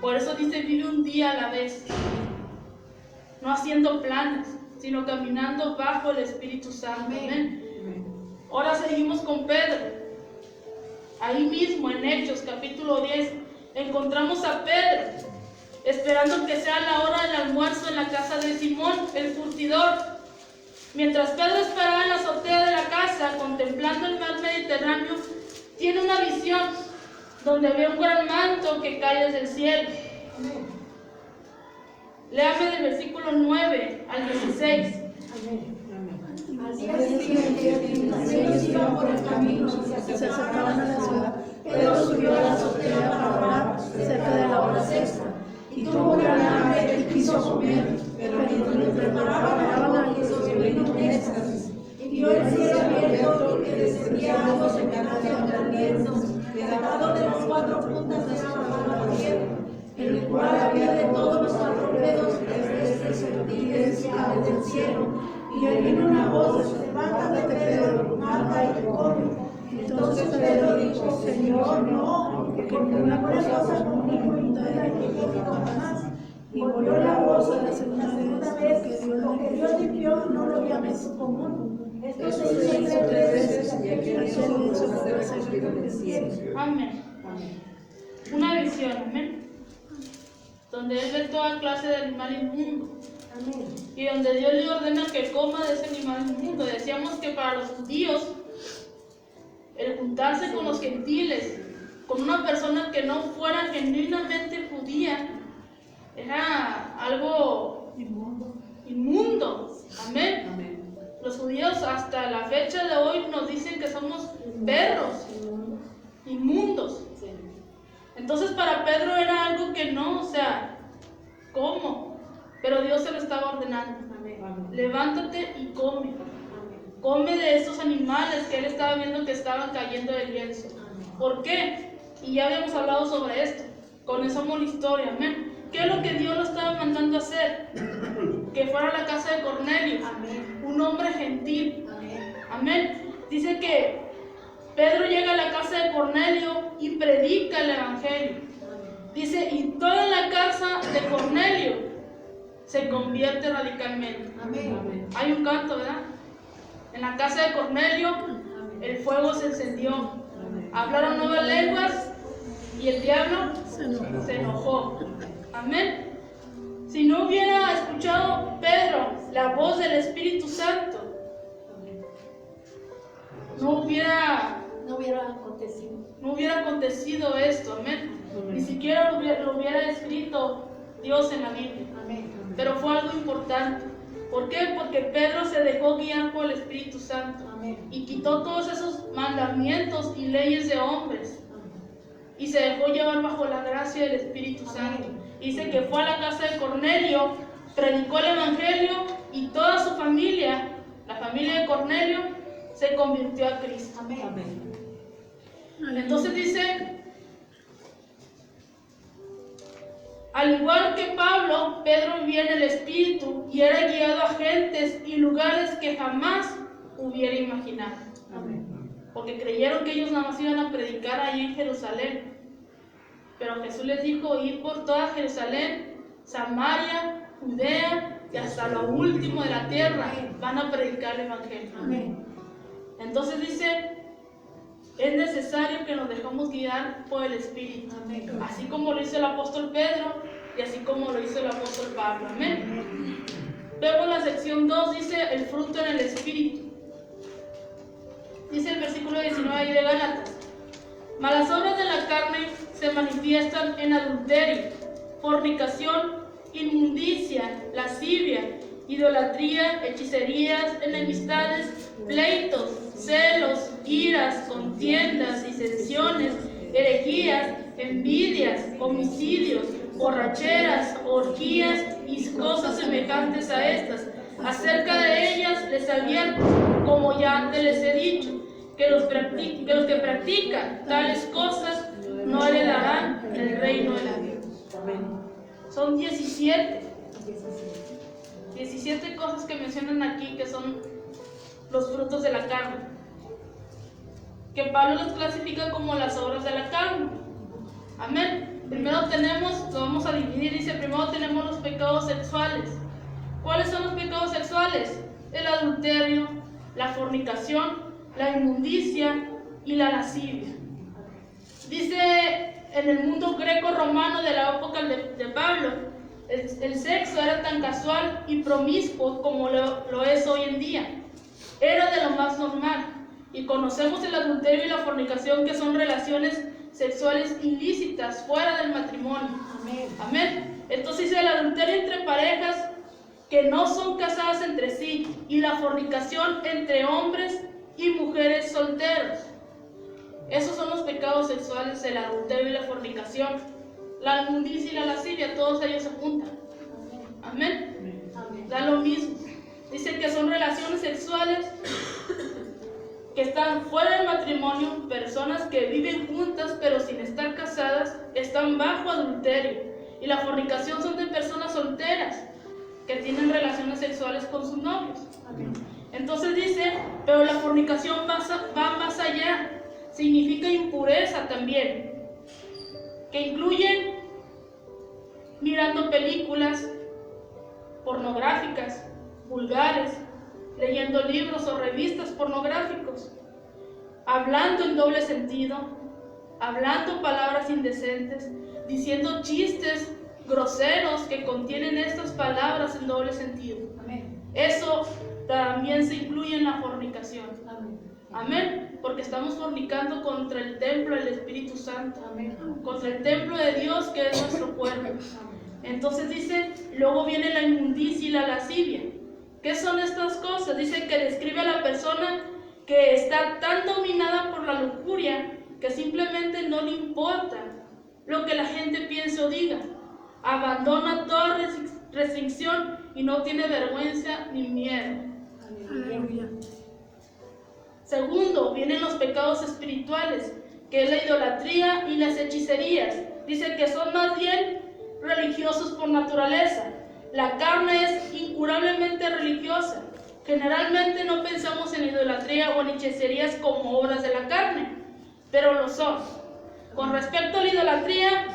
Por eso dice, vive un día a la vez, no haciendo planes, sino caminando bajo el Espíritu Santo. Amén. Ahora seguimos con Pedro. Ahí mismo en Hechos capítulo 10 encontramos a Pedro esperando que sea la hora del almuerzo en la casa de Simón el curtidor. Mientras Pedro esperaba en la azotea de la casa contemplando el mar Mediterráneo, tiene una visión donde ve un gran manto que cae desde el cielo. Léame del versículo 9 al 16. Al día siguiente, ellos iban por el camino y se acercaban a la ciudad. Pedro subió a la azotea para orar cerca de la hora sexta. Y tuvo gran hambre y quiso comer, pero mientras le preparaban algo, se vino un éxtasis. Y vio el cielo abierto y que descendía algo semejante a un gran lienzo, pegado de las cuatro puntas de la tierra, en el cual había de todos los cuadrúpedos, terrestres, reptiles y aves del cielo. Y le vino una voz: levántate, Pedro, mata y come. Entonces Pedro dijo: Señor, no, porque ninguna cosa conmigo y jamás. Y volvió la voz a la segunda vez: lo que Dios limpió, no lo llames común. Esto se hizo 3 veces, y aquel hizo más de las que Amén. Una visión, amén. Donde él ve toda clase de animal inmundo. Amén. Y donde Dios le ordena que coma de ese animal inmundo. Decíamos que para los judíos, el juntarse con los gentiles, con una persona que no fuera genuinamente judía, era algo inmundo. Amén. Los judíos hasta la fecha de hoy nos dicen que somos perros, inmundos. Entonces para Pedro era algo que no, o sea, ¿cómo? Pero Dios se lo estaba ordenando. Levántate y come. Come de estos animales que él estaba viendo que estaban cayendo del lienzo. ¿Por qué? Y ya habíamos hablado sobre esto. Conocemos la historia, amén. ¿Qué es lo que Dios lo estaba mandando a hacer? Que fuera a la casa de Cornelio, un hombre gentil. Amén. Dice que Pedro llega a la casa de Cornelio y predica el evangelio. Dice, y toda la casa de Cornelio se convierte radicalmente. Hay un canto, ¿verdad? En la casa de Cornelio el fuego se encendió. Hablaron nuevas lenguas y el diablo se enojó. Amén. Si no hubiera escuchado Pedro la voz del Espíritu Santo, no hubiera acontecido esto. Amén. Ni siquiera lo hubiera escrito Dios en la Biblia. Pero fue algo importante. ¿Por qué? Porque Pedro se dejó guiar por el Espíritu Santo. Y quitó todos esos mandamientos y leyes de hombres. Y se dejó llevar bajo la gracia del Espíritu Santo. Dice que fue a la casa de Cornelio, predicó el evangelio y toda su familia, la familia de Cornelio, se convirtió a Cristo. Entonces dice, al igual que Pablo, Pedro vivía en el Espíritu y era guiado a gentes y lugares que jamás hubiera imaginado. Porque creyeron que ellos nada más iban a predicar ahí en Jerusalén. Pero Jesús les dijo, ir por toda Jerusalén, Samaria, Judea y hasta lo último de la tierra van a predicar el evangelio. Entonces dice, es necesario que nos dejemos guiar por el Espíritu. Así como lo hizo el apóstol Pedro y así como lo hizo el apóstol Pablo. Amén. Luego en la sección 2 dice el fruto en el Espíritu. Dice el versículo 19 ahí de Gálatas. Mas las obras de la carne se manifiestan en adulterio, fornicación, inmundicia, lascivia, idolatría, hechicerías, enemistades, pleitos, celos, iras, contiendas, disensiones, herejías, envidias, homicidios, borracheras, orgías y cosas semejantes a estas. Acerca de ellas les advierto, como ya antes les he dicho, que los que practican tales cosas no heredarán el reino de Dios. Son 17 cosas que mencionan aquí que son los frutos de la carne, que Pablo los clasifica como las obras de la carne. Amén. Primero tenemos, lo vamos a dividir, dice, primero tenemos los pecados sexuales. ¿Cuáles son los pecados sexuales? El adulterio, la fornicación, la inmundicia y la lascivia. Dice en el mundo greco-romano de la época de Pablo, el sexo era tan casual y promiscuo como lo es hoy en día. Era de lo más normal. Y conocemos el adulterio y la fornicación, que son relaciones sexuales ilícitas fuera del matrimonio. Amén. Entonces dice el adulterio entre parejas que no son casadas entre sí, y la fornicación entre hombres y mujeres solteros. Esos son los pecados sexuales, el adulterio y la fornicación. La inmundicia y la lascivia, todos ellos se juntan. Amén. Da lo mismo. Dice que son relaciones sexuales que están fuera del matrimonio, personas que viven juntas pero sin estar casadas, están bajo adulterio. Y la fornicación son de personas solteras que tienen relaciones sexuales con sus novios. Entonces dice, pero la fornicación va más allá, significa impureza también, que incluyen mirando películas pornográficas, vulgares, leyendo libros o revistas pornográficos, hablando en doble sentido, hablando palabras indecentes, diciendo chistes groseros que contienen estas palabras en doble sentido. Amén. Eso también se incluye en la fornicación. Amén. Amén. Porque estamos fornicando contra el templo del Espíritu Santo. Amén. Contra el templo de Dios, que es nuestro cuerpo. Entonces dice, luego viene la inmundicia y la lascivia. ¿Qué son estas cosas? Dice que describe a la persona que está tan dominada por la lujuria que simplemente no le importa lo que la gente piense o diga. Abandona toda restricción y no tiene vergüenza ni miedo. Aleluya. Segundo, vienen los pecados espirituales, que es la idolatría y las hechicerías. Dice que son más bien religiosos por naturaleza. La carne es incurablemente religiosa. Generalmente no pensamos en idolatría o en hechicerías como obras de la carne, pero lo son. Con respecto a la idolatría,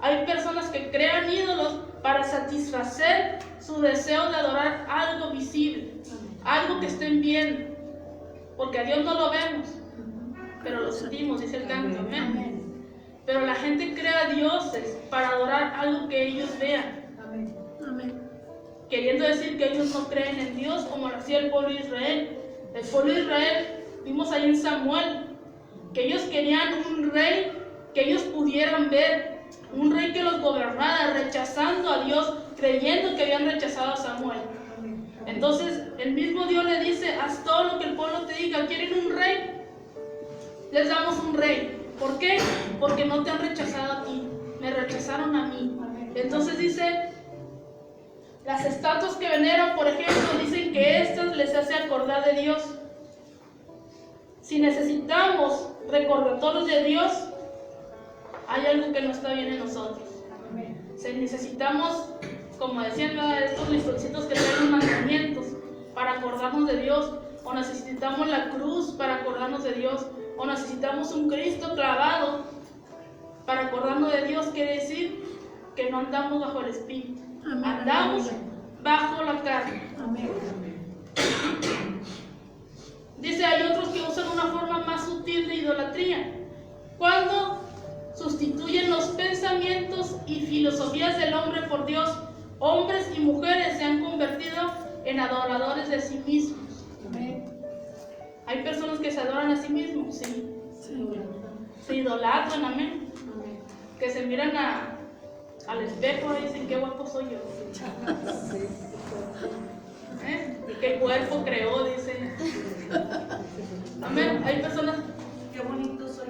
hay personas que crean ídolos para satisfacer su deseo de adorar algo visible, algo que estén viendo, porque a Dios no lo vemos, pero lo sentimos, dice el canto. Amén. Pero la gente crea dioses para adorar algo que ellos vean. Amén. Queriendo decir que ellos no creen en Dios como lo hacía el pueblo de Israel. El pueblo de Israel, vimos ahí en Samuel, que ellos querían un rey que ellos pudieran ver, un rey que los gobernara, rechazando a Dios, creyendo que habían rechazado a Samuel. Entonces el mismo Dios le dice, haz todo lo que el pueblo te diga. ¿Quieren un rey? Les damos un rey. ¿Por qué? Porque no te han rechazado a ti, me rechazaron a mí. Entonces dice, las estatuas que veneran, por ejemplo, dicen que estas les hace acordar de Dios. Si necesitamos recordatorios de Dios, hay algo que no está bien en nosotros. Si necesitamos, como decían, estos listoncitos que traen mandamientos para acordarnos de Dios, o necesitamos la cruz para acordarnos de Dios, o necesitamos un Cristo clavado para acordarnos de Dios, quiere decir que no andamos bajo el Espíritu. Amén. Andamos bajo la carne. Amén. Dice, hay otros que usan una forma más sutil de idolatría, cuando sustituyen los pensamientos y filosofías del hombre por Dios. Hombres y mujeres se han convertido en adoradores de sí mismos. Amén. Hay personas que se adoran a sí mismos, sí. Se idolatran, amén. Que se miran al espejo y dicen, qué guapo soy yo. ¿Qué cuerpo creó? Dicen. Amén. Hay personas, qué bonito soy,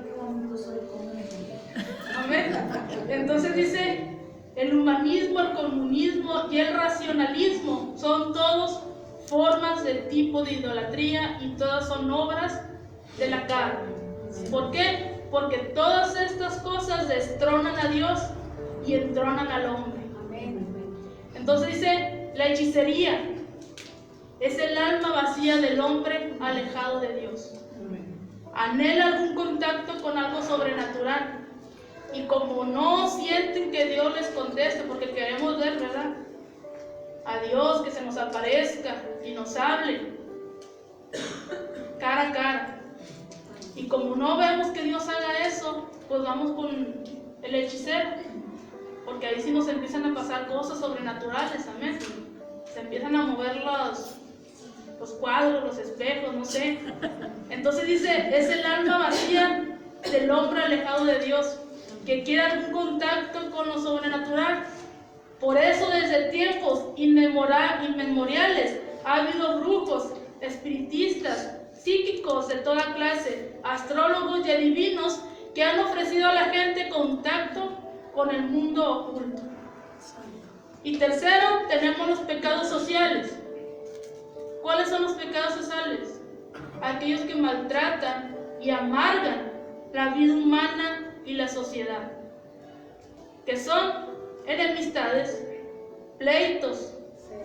amén. Entonces dice, el humanismo, el comunismo y el racionalismo son todos formas del tipo de idolatría y todas son obras de la carne. ¿Por qué? Porque todas estas cosas destronan a Dios y entronan al hombre. Entonces dice, la hechicería es el alma vacía del hombre alejado de Dios. Anhela algún contacto con algo sobrenatural. Y como no sienten que Dios les conteste, porque queremos ver, ¿verdad?, a Dios que se nos aparezca y nos hable cara a cara. Y como no vemos que Dios haga eso, pues vamos con el hechicero, porque ahí sí nos empiezan a pasar cosas sobrenaturales, amén. Se empiezan a mover los cuadros, los espejos, no sé. Entonces dice, es el alma vacía del hombre alejado de Dios, que quiere algún contacto con lo sobrenatural. Por eso desde tiempos inmemoriales ha habido brujos, espiritistas, psíquicos de toda clase, astrólogos y adivinos que han ofrecido a la gente contacto con el mundo oculto. Y tercero, tenemos los pecados sociales. ¿Cuáles son los pecados sociales? Aquellos que maltratan y amargan la vida humana y la sociedad, que son enemistades, pleitos,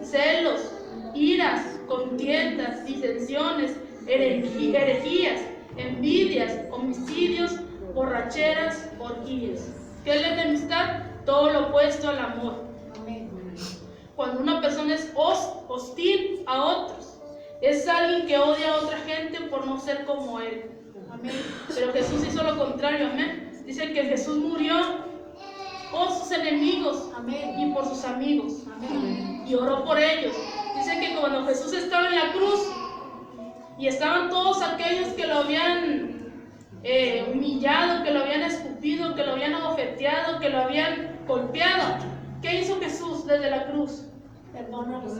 celos, iras, contiendas, disensiones, herejías, envidias, homicidios, borracheras, orgías. ¿Qué es la enemistad? Todo lo opuesto al amor. Cuando una persona es hostil a otros, es alguien que odia a otra gente por no ser como él. Amén. Pero Jesús hizo lo contrario. Amén. Dice que Jesús murió por sus enemigos. Amén. Y por sus amigos. Amén. Y oró por ellos. Dice que cuando Jesús estaba en la cruz y estaban todos aquellos que lo habían humillado, que lo habían escupido, que lo habían abofeteado, que lo habían golpeado, ¿qué hizo Jesús desde la cruz? Perdónalos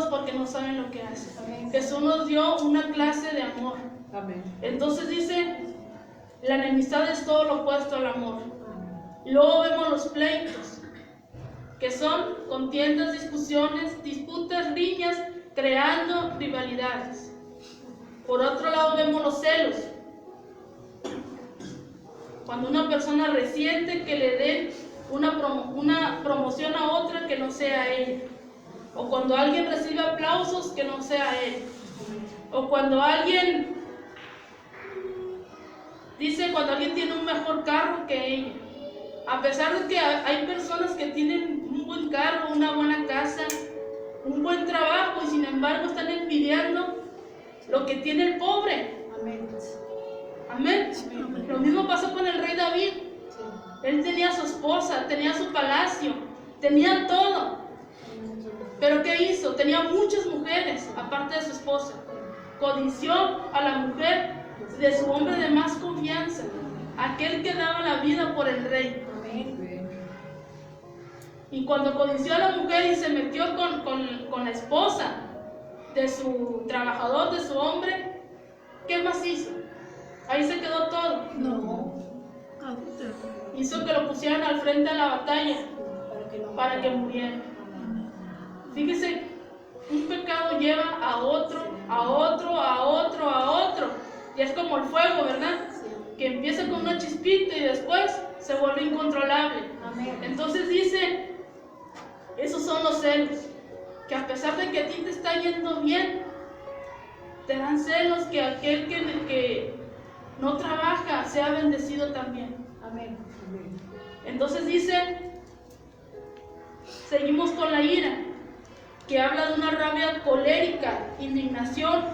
porque no saben lo que hacen. Amén. Jesús nos dio una clase de amor. Amén. Entonces dice, la enemistad es todo lo opuesto al amor. Luego vemos los pleitos, que son contiendas, discusiones, disputas, riñas, creando rivalidades. Por otro lado vemos los celos, cuando una persona resiente que le den una promoción a otra que no sea ella, o cuando alguien recibe aplausos que no sea él, o cuando alguien cuando alguien tiene un mejor carro que ella, a pesar de que hay personas que tienen un buen carro, una buena casa, un buen trabajo, y sin embargo están envidiando lo que tiene el pobre. Amén. Amén. Amén. Lo mismo pasó con el rey David. Él tenía su esposa, tenía su palacio, tenía todo. Pero ¿qué hizo? Tenía muchas mujeres, aparte de su esposa. Codició a la mujer de su hombre de más confianza, aquel que daba la vida por el rey. Y cuando codició a la mujer y se metió con la esposa de su trabajador, de su hombre, ¿qué más hizo? Ahí se quedó todo. No. Hizo que lo pusieran al frente de la batalla para que muriera. Fíjese, un pecado lleva a otro, a otro, a otro, a otro. Y es como el fuego, ¿verdad? Que empieza con una chispita y después se vuelve incontrolable. Entonces dice, esos son los celos, que a pesar de que a ti te está yendo bien, te dan celos que aquel que no trabaja sea bendecido también. Amén. Entonces dice, seguimos con la ira, que habla de una rabia colérica, indignación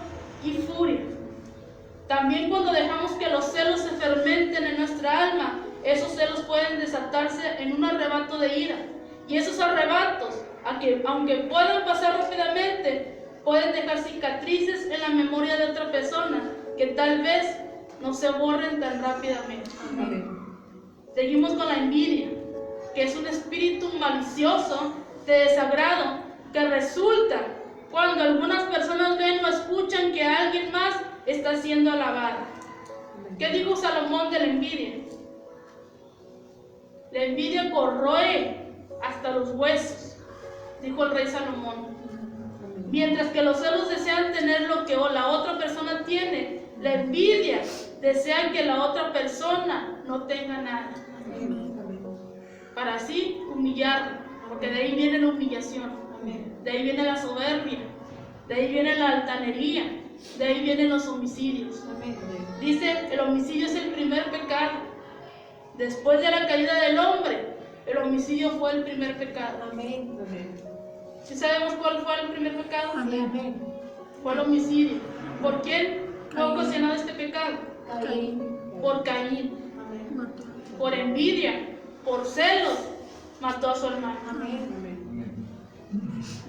y furia. También cuando dejamos que los celos se fermenten en nuestra alma, esos celos pueden desatarse en un arrebato de ira. Y esos arrebatos, aunque puedan pasar rápidamente, pueden dejar cicatrices en la memoria de otra persona que tal vez no se borren tan rápidamente. Amén. Seguimos con la envidia, que es un espíritu malicioso de desagrado que resulta cuando algunas personas ven o escuchan que alguien más está siendo alabado. ¿Qué dijo Salomón de la envidia? La envidia corroe hasta los huesos, dijo el rey Salomón. Mientras que los celos desean tener lo que la otra persona tiene, la envidia desea que la otra persona no tenga nada, para así humillarlo, porque de ahí viene la humillación, de ahí viene la soberbia, de ahí viene la altanería, de ahí vienen los homicidios. Dice, el homicidio es el primer pecado. Después de la caída del hombre, el homicidio fue el primer pecado. Amén. ¿Sí sabemos cuál fue el primer pecado? Amén. Fue el homicidio. ¿Por quién fue ocasionado este pecado? Caín. Por Caín. Amén. Por envidia, por celos, mató a su hermano. Amén.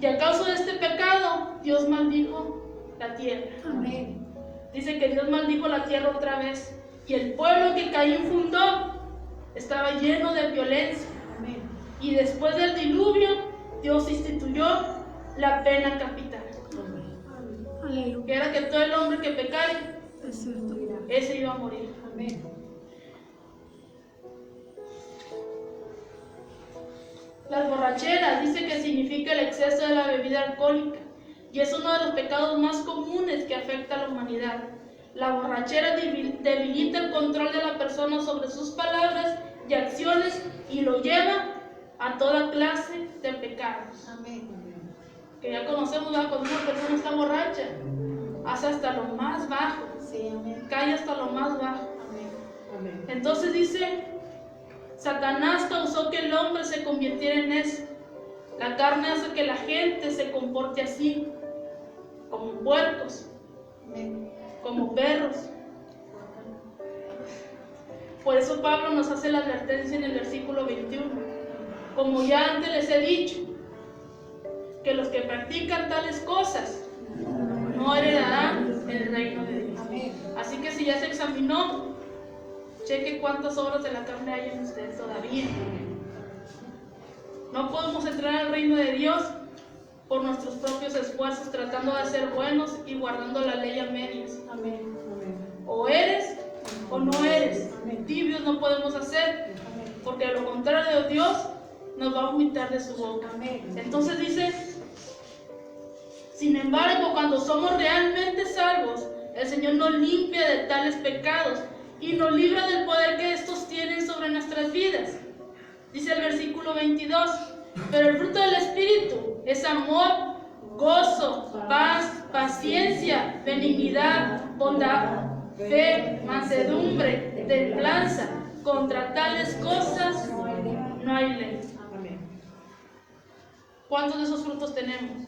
Y a causa de este pecado, Dios maldijo la tierra. Amén. Dice que Dios maldijo la tierra otra vez. Y el pueblo que Caín fundó estaba lleno de violencia. Amén. Y después del diluvio, Dios instituyó la pena capital. Aleluya. Que era que todo el hombre que pecare, Es cierto. ese iba a morir. Amén. Las borracheras, dice que significa el exceso de la bebida alcohólica y es uno de los pecados más comunes que afecta a la humanidad. La borrachera debilita el control de la persona sobre sus palabras y acciones y lo lleva a toda clase de pecados. Amén. Que ya conocemos, ¿verdad? Cuando una persona está borracha, hace hasta lo más bajo, Sí, amén. cae hasta lo más bajo. Amén. Amén. Entonces dice, Satanás causó que el hombre se convirtiera en eso. La carne hace que la gente se comporte así, como puercos, Amén. como perros. Por eso Pablo nos hace la advertencia en el versículo 21. Como ya antes les he dicho, que los que practican tales cosas no heredarán el reino de Dios. Amén. Así que si ya se examinó, cheque cuántas obras de la carne hay en usted todavía. No podemos entrar al reino de Dios por nuestros propios esfuerzos, tratando de ser buenos y guardando la ley a medias. Amén. Amén. O eres o no eres. Amén. Tibios no podemos hacer, Amén. porque a lo contrario de Dios nos va a vomitar de su boca. Amén. Entonces dice, sin embargo, cuando somos realmente salvos, el Señor nos limpia de tales pecados y nos libra del poder que estos tienen sobre nuestras vidas. Dice el versículo 22, pero el fruto del Espíritu es amor, gozo, paz, paciencia, benignidad, bondad, fe, mansedumbre, templanza. Contra tales cosas no hay ley. Amén. ¿Cuántos de esos frutos tenemos?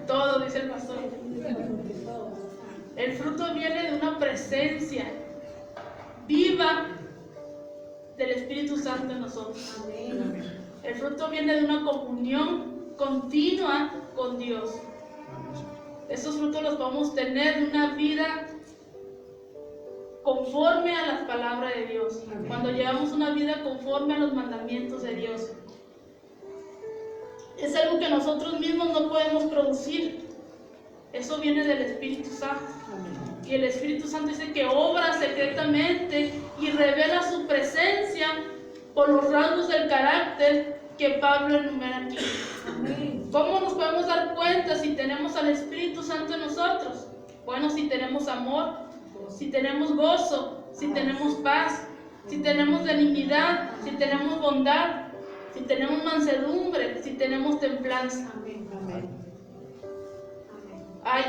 Todo, dice el pastor. El fruto viene de una presencia viva del Espíritu Santo en nosotros. Amén. El fruto viene de una comunión continua con Dios. Esos frutos los podemos tener de una vida conforme a las palabras de Dios. Cuando llevamos una vida conforme a los mandamientos de Dios. Es algo que nosotros mismos no podemos producir. Eso viene del Espíritu Santo. Y el Espíritu Santo dice que obra secretamente y revela su presencia por los rasgos del carácter que Pablo enumera aquí. Amén. ¿Cómo nos podemos dar cuenta si tenemos al Espíritu Santo en nosotros? Bueno, si tenemos amor, si tenemos gozo, si tenemos paz, si tenemos benignidad, si tenemos bondad, si tenemos mansedumbre, si tenemos templanza. Amén. Amén. Ay.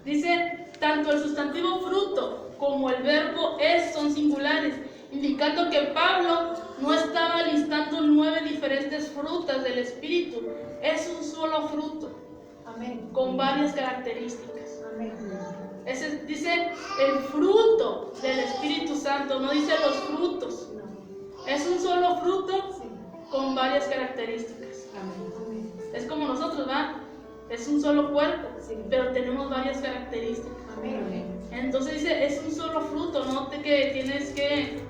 Dice, tanto el sustantivo fruto como el verbo es son singulares, indicando que Pablo no estaba listando 9 diferentes frutas del Espíritu. Es un solo fruto, Amén. con varias características. Amén. Ese dice el fruto del Espíritu Santo, no dice los frutos. Es un solo fruto con varias características. Amén. Es como nosotros, ¿va? Es un solo cuerpo, Sí. pero tenemos varias características. Amén. Entonces dice, es un solo fruto, no te que tienes que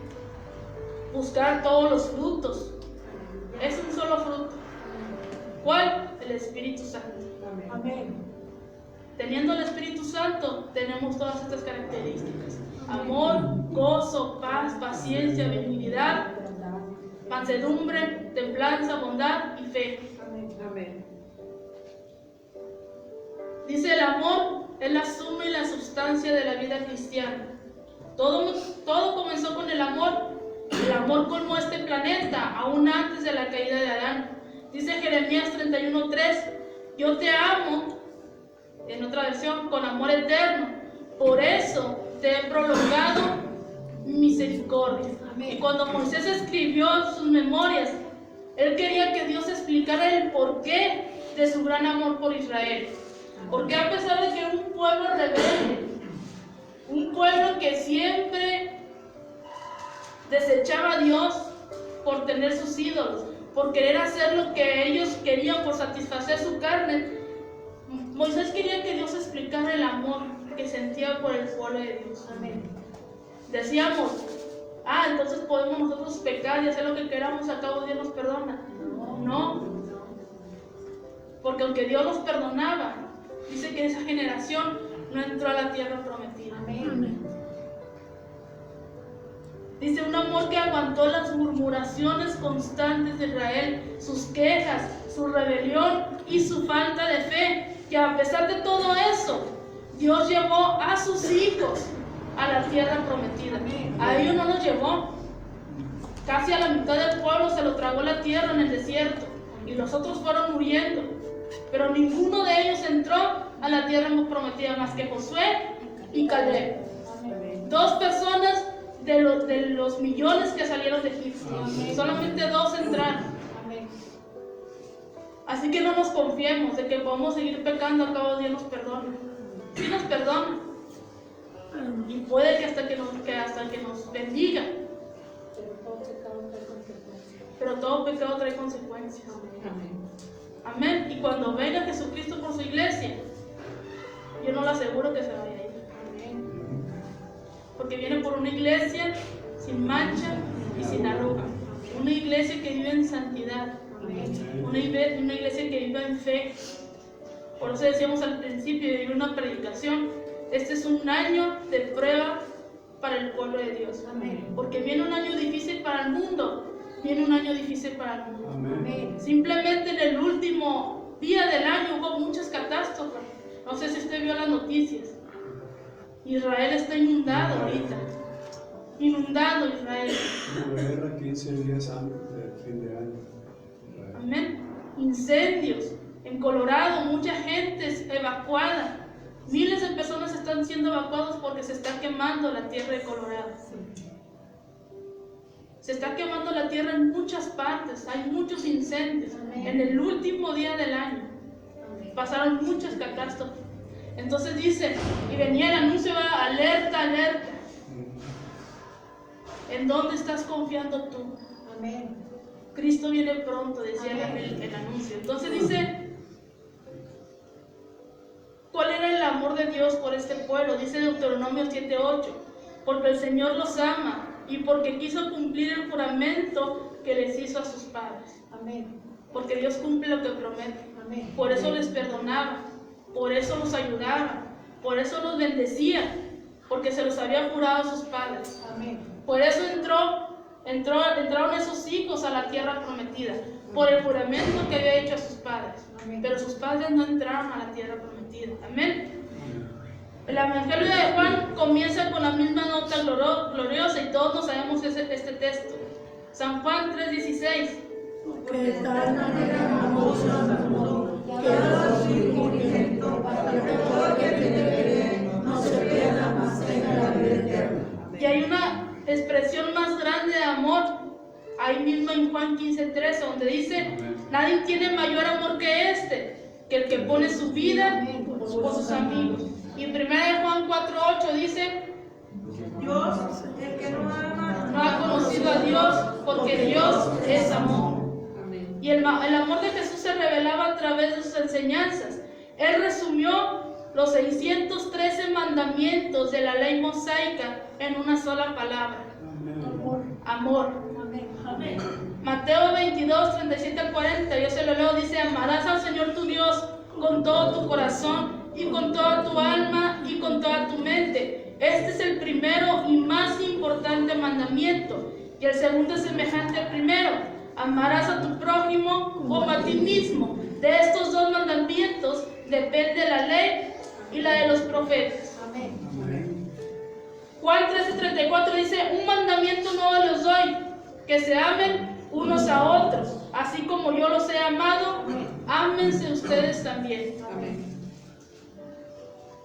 buscar todos los frutos. Es un solo fruto. ¿Cuál? El Espíritu Santo. Amén. Teniendo el Espíritu Santo, tenemos todas estas características. Amor, gozo, paz, paciencia, benignidad, mansedumbre, templanza, bondad y fe. Amén. Dice, el amor es la suma y la sustancia de la vida cristiana. Todo comenzó con el amor. El amor colmó este planeta aún antes de la caída de Adán. Dice Jeremías 31:3, yo te amo, en otra versión, con amor eterno. Por eso te he prolongado misericordia. Amén. Y cuando Moisés escribió sus memorias, él quería que Dios explicara el porqué de su gran amor por Israel. Porque a pesar de que un pueblo rebelde, un pueblo que siempre desechaba a Dios por tener sus ídolos, por querer hacer lo que ellos querían, por satisfacer su carne, Moisés quería que Dios explicara el amor que sentía por el pueblo de Dios. Amén. Decíamos entonces podemos nosotros pecar y hacer lo que queramos, a cabo Dios nos perdona. No. Porque aunque Dios los perdonaba, dice que esa generación no entró a la tierra prometida. Amén. Dice un amor que aguantó las murmuraciones constantes de Israel, sus quejas, su rebelión y su falta de fe, que a pesar de todo eso, Dios llevó a sus hijos a la tierra prometida. A ellos no los llevó. Casi a la mitad del pueblo se lo tragó la tierra en el desierto y los otros fueron muriendo. Pero ninguno de ellos entró a la tierra prometida más que Josué y Caleb. 2 personas de los millones que salieron de Egipto. Solamente 2 entraron. Así que no nos confiemos de que podemos seguir pecando, al cabo Dios nos perdona. Sí nos perdona. Y puede que hasta que nos bendiga. Pero todo pecado trae consecuencias. Amén. Y cuando venga Jesucristo por su iglesia, yo no le aseguro que se vaya a ir. Porque viene por una iglesia sin mancha y sin arruga. Una iglesia que vive en santidad. Una iglesia que vive en fe. Por eso decíamos al principio de una predicación, este es un año de prueba para el pueblo de Dios. Porque viene un año difícil para el mundo. Viene un año difícil para el mundo. Simplemente en el último día del año hubo muchas catástrofes. No sé si usted vio las noticias. Israel está inundado ahorita. Inundado Israel. Una guerra 15 días antes del fin de año. Amén. Incendios. En Colorado, mucha gente es evacuada. Miles de personas están siendo evacuadas porque se está quemando la tierra de Colorado. Se está quemando la tierra en muchas partes. Hay muchos incendios. En el último día del año pasaron muchas catástrofes. Entonces dice, y venía el anuncio, alerta, alerta. ¿En dónde estás confiando tú? Amén. Cristo viene pronto, decía el anuncio. Entonces dice, ¿cuál era el amor de Dios por este pueblo? Dice Deuteronomio 7:8, porque el Señor los ama y porque quiso cumplir el juramento que les hizo a sus padres. Amén. Porque Dios cumple lo que promete. Amén. Por eso les perdonaba, por eso los ayudaba, por eso los bendecía, porque se los había jurado a sus padres. Amén. Por eso entraron esos hijos a la tierra prometida, por el juramento que había hecho a sus padres. Amén. Pero sus padres no entraron a la tierra prometida. Amén. El Evangelio de Juan comienza con la misma nota gloriosa y todos nos sabemos este texto. San Juan 3:16. Que de tal manera amó Dios al mundo, que ha dado su Hijo unigénito, para que todo aquel que le cree no se pierda, mas tenga la vida eterna. Y hay una expresión más grande de amor, ahí mismo en Juan 15:13, donde dice, nadie tiene mayor amor que este, que el que pone su vida por sus amigos. Y en 1 Juan 4:8 dice, Dios, el que no ama, no ha conocido a Dios, porque Dios es amor. Y el amor de Jesús se revelaba a través de sus enseñanzas. Él resumió los 613 mandamientos de la ley mosaica en una sola palabra. Amor. Amén. Mateo 22:37-40, yo se lo leo, dice, amarás al Señor tu Dios con todo tu corazón y con toda tu alma y con toda tu mente. Este es el primero y más importante mandamiento. Y el segundo es semejante al primero. Amarás a tu prójimo como a ti mismo. De estos 2 mandamientos depende la ley y la de los profetas. Amén. Juan 13:34 dice, un mandamiento nuevo les doy, que se amen unos a otros, así como yo los he amado, ámense ustedes también. Amén.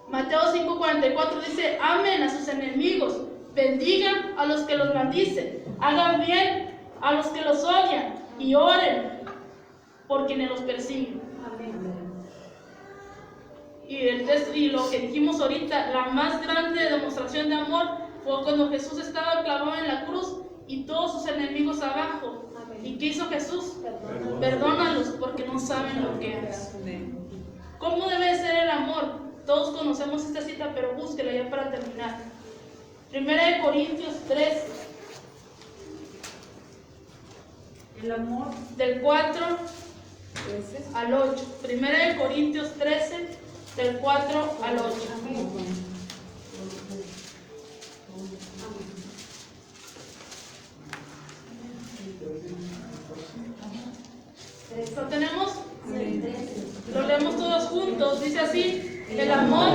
Mateo 5:44 dice, amen a sus enemigos, bendigan a los que los maldicen, hagan bien a los que los odian y oren por quienes los persiguen. Y lo que dijimos ahorita, la más grande demostración de amor fue cuando Jesús estaba clavado en la cruz y todos sus enemigos abajo. ¿Y qué hizo Jesús? Perdónalos porque no saben lo que hacen. ¿Cómo debe ser el amor? Todos conocemos esta cita, pero búsquela ya para terminar. 1 Corintios 3, El amor. Del 4 al 8. Primera de Corintios 13, del 4 al 8. ¿Lo tenemos? Lo leemos todos juntos. Dice así: el amor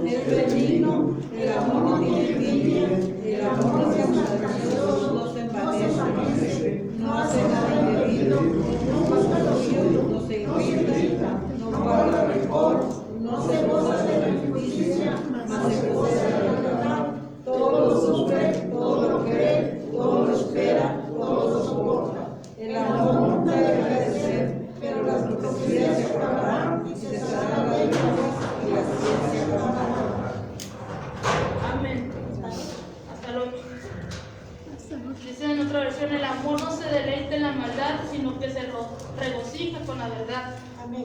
Es benigno, el amor no tiene envidia, el amor no se jactancioso, no se envanece, no hace nada indebido, no busca lo suyo, no se irrita, no guarda rencor, no se goza de la injusticia, mas se goza de la verdad. Todo lo sufre, todo lo cree, todo lo espera, todo lo soporta. El amor nunca deja de ser, pero las hipocresías se acabarán y se cerrará la lengua y la ciencia se acabará. Amén. Hasta el 8. Dice en otra versión: el amor no se deleita en la maldad, sino que se regocija con la verdad.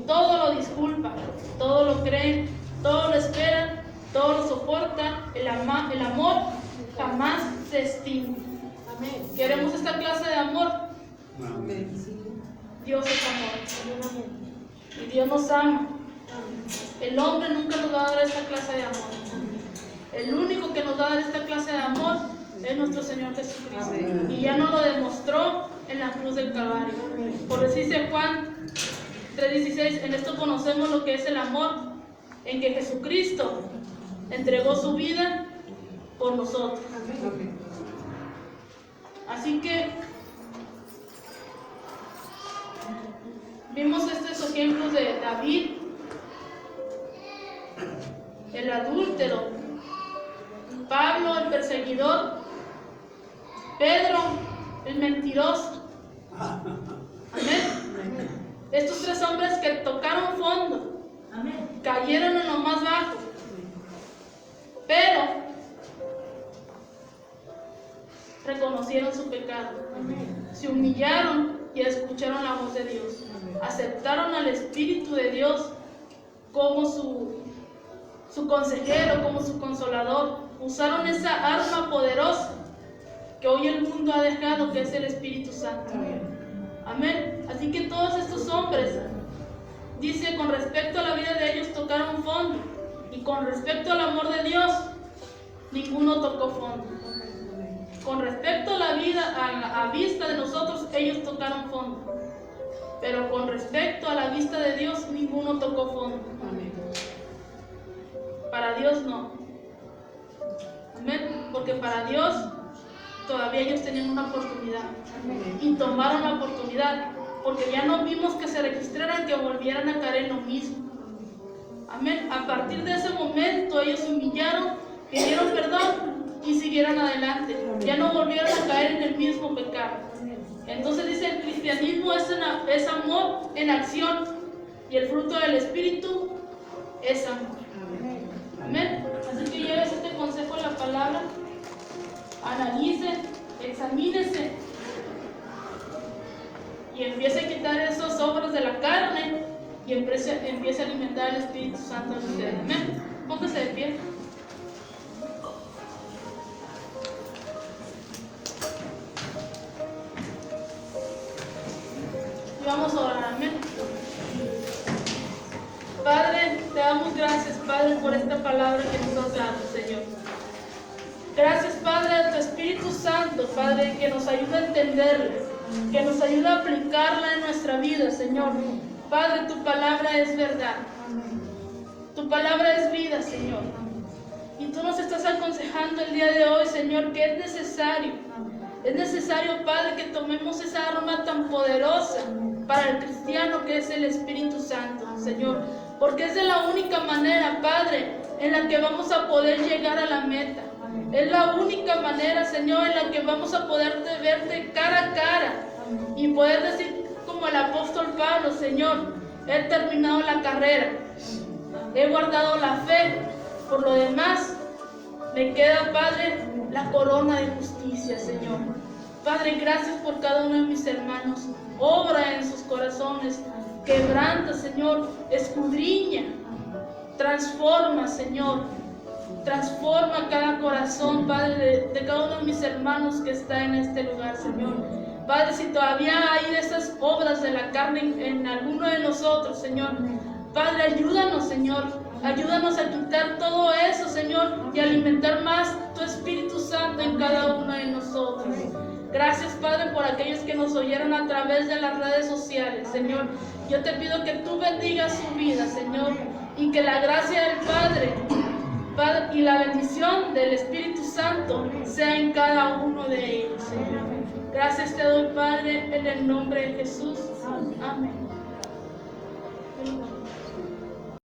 Todo lo disculpa, todo lo cree, todo lo espera, todo lo soporta. El amor jamás se extingue. ¿Queremos esta clase de amor? Dios es amor. Y Dios nos ama. El hombre nunca nos va a dar esta clase de amor. El único que nos va a dar esta clase de amor es nuestro Señor Jesucristo. Y ya nos lo demostró en la cruz del Calvario. Por eso dice Juan 3:16: en esto conocemos lo que es el amor, en que Jesucristo entregó su vida por nosotros. Así que vimos estos ejemplos de David, el adúltero, Pablo, el perseguidor, Pedro, el mentiroso. Amén. Estos tres hombres que tocaron fondo, cayeron en lo más bajo, pero reconocieron su pecado, se humillaron y escucharon la voz de Dios, aceptaron al Espíritu de Dios como su consejero, como su consolador. Usaron esa arma poderosa que hoy el mundo ha dejado, que es el Espíritu Santo. Amén. Así que todos estos hombres, dice, con respecto a la vida de ellos tocaron fondo, y con respecto al amor de Dios, ninguno tocó fondo. Con respecto a la vida, a vista de nosotros, ellos tocaron fondo. Pero con respecto a la vista de Dios, ninguno tocó fondo. Para Dios no. Amén. Porque para Dios todavía ellos tenían una oportunidad. Y tomaron la oportunidad. Porque ya no vimos que se registraran, que volvieran a caer en lo mismo. Amén. A partir de ese momento ellos se humillaron, pidieron perdón y siguieron adelante. Ya no volvieron a caer en el mismo pecado. Entonces dice, el cristianismo es amor en acción, y el fruto del Espíritu es amor. Amén. Así que lleves este consejo de la palabra, analice, examínese y empiece a quitar esas obras de la carne y empiece a alimentar el Espíritu Santo en usted. Amén. Póngase de pie. Y vamos a orar. Amén. Padre, te damos gracias, Padre, por esta palabra que nos has dado, Señor. Gracias, Padre, a tu Espíritu Santo, Padre, que nos ayuda a entenderla, que nos ayuda a aplicarla en nuestra vida, Señor. Padre, tu palabra es verdad. Tu palabra es vida, Señor. Y tú nos estás aconsejando el día de hoy, Señor, que es necesario, Padre, que tomemos esa arma tan poderosa para el cristiano que es el Espíritu Santo, Señor. Porque es de la única manera, Padre, en la que vamos a poder llegar a la meta. Es la única manera, Señor, en la que vamos a poder verte cara a cara y poder decir como el apóstol Pablo: Señor, he terminado la carrera, he guardado la fe, por lo demás me queda, Padre, la corona de justicia, Señor. Padre, gracias por cada uno de mis hermanos. Obra en sus corazones, quebranta, Señor, escudriña, transforma, Señor. Transforma cada corazón, Padre, de cada uno de mis hermanos que está en este lugar, Señor. Padre, si todavía hay de esas obras de la carne en alguno de nosotros, Señor, Padre, ayúdanos, Señor. Ayúdanos a quitar todo eso, Señor, y alimentar más tu Espíritu Santo en cada uno de nosotros. Gracias, Padre, por aquellos que nos oyeron a través de las redes sociales, Señor. Yo te pido que tú bendigas su vida, Señor, y que la gracia del Padre y la bendición del Espíritu Santo sea en cada uno de ellos, Señor. Gracias te doy, Padre, en el nombre de Jesús. Amén.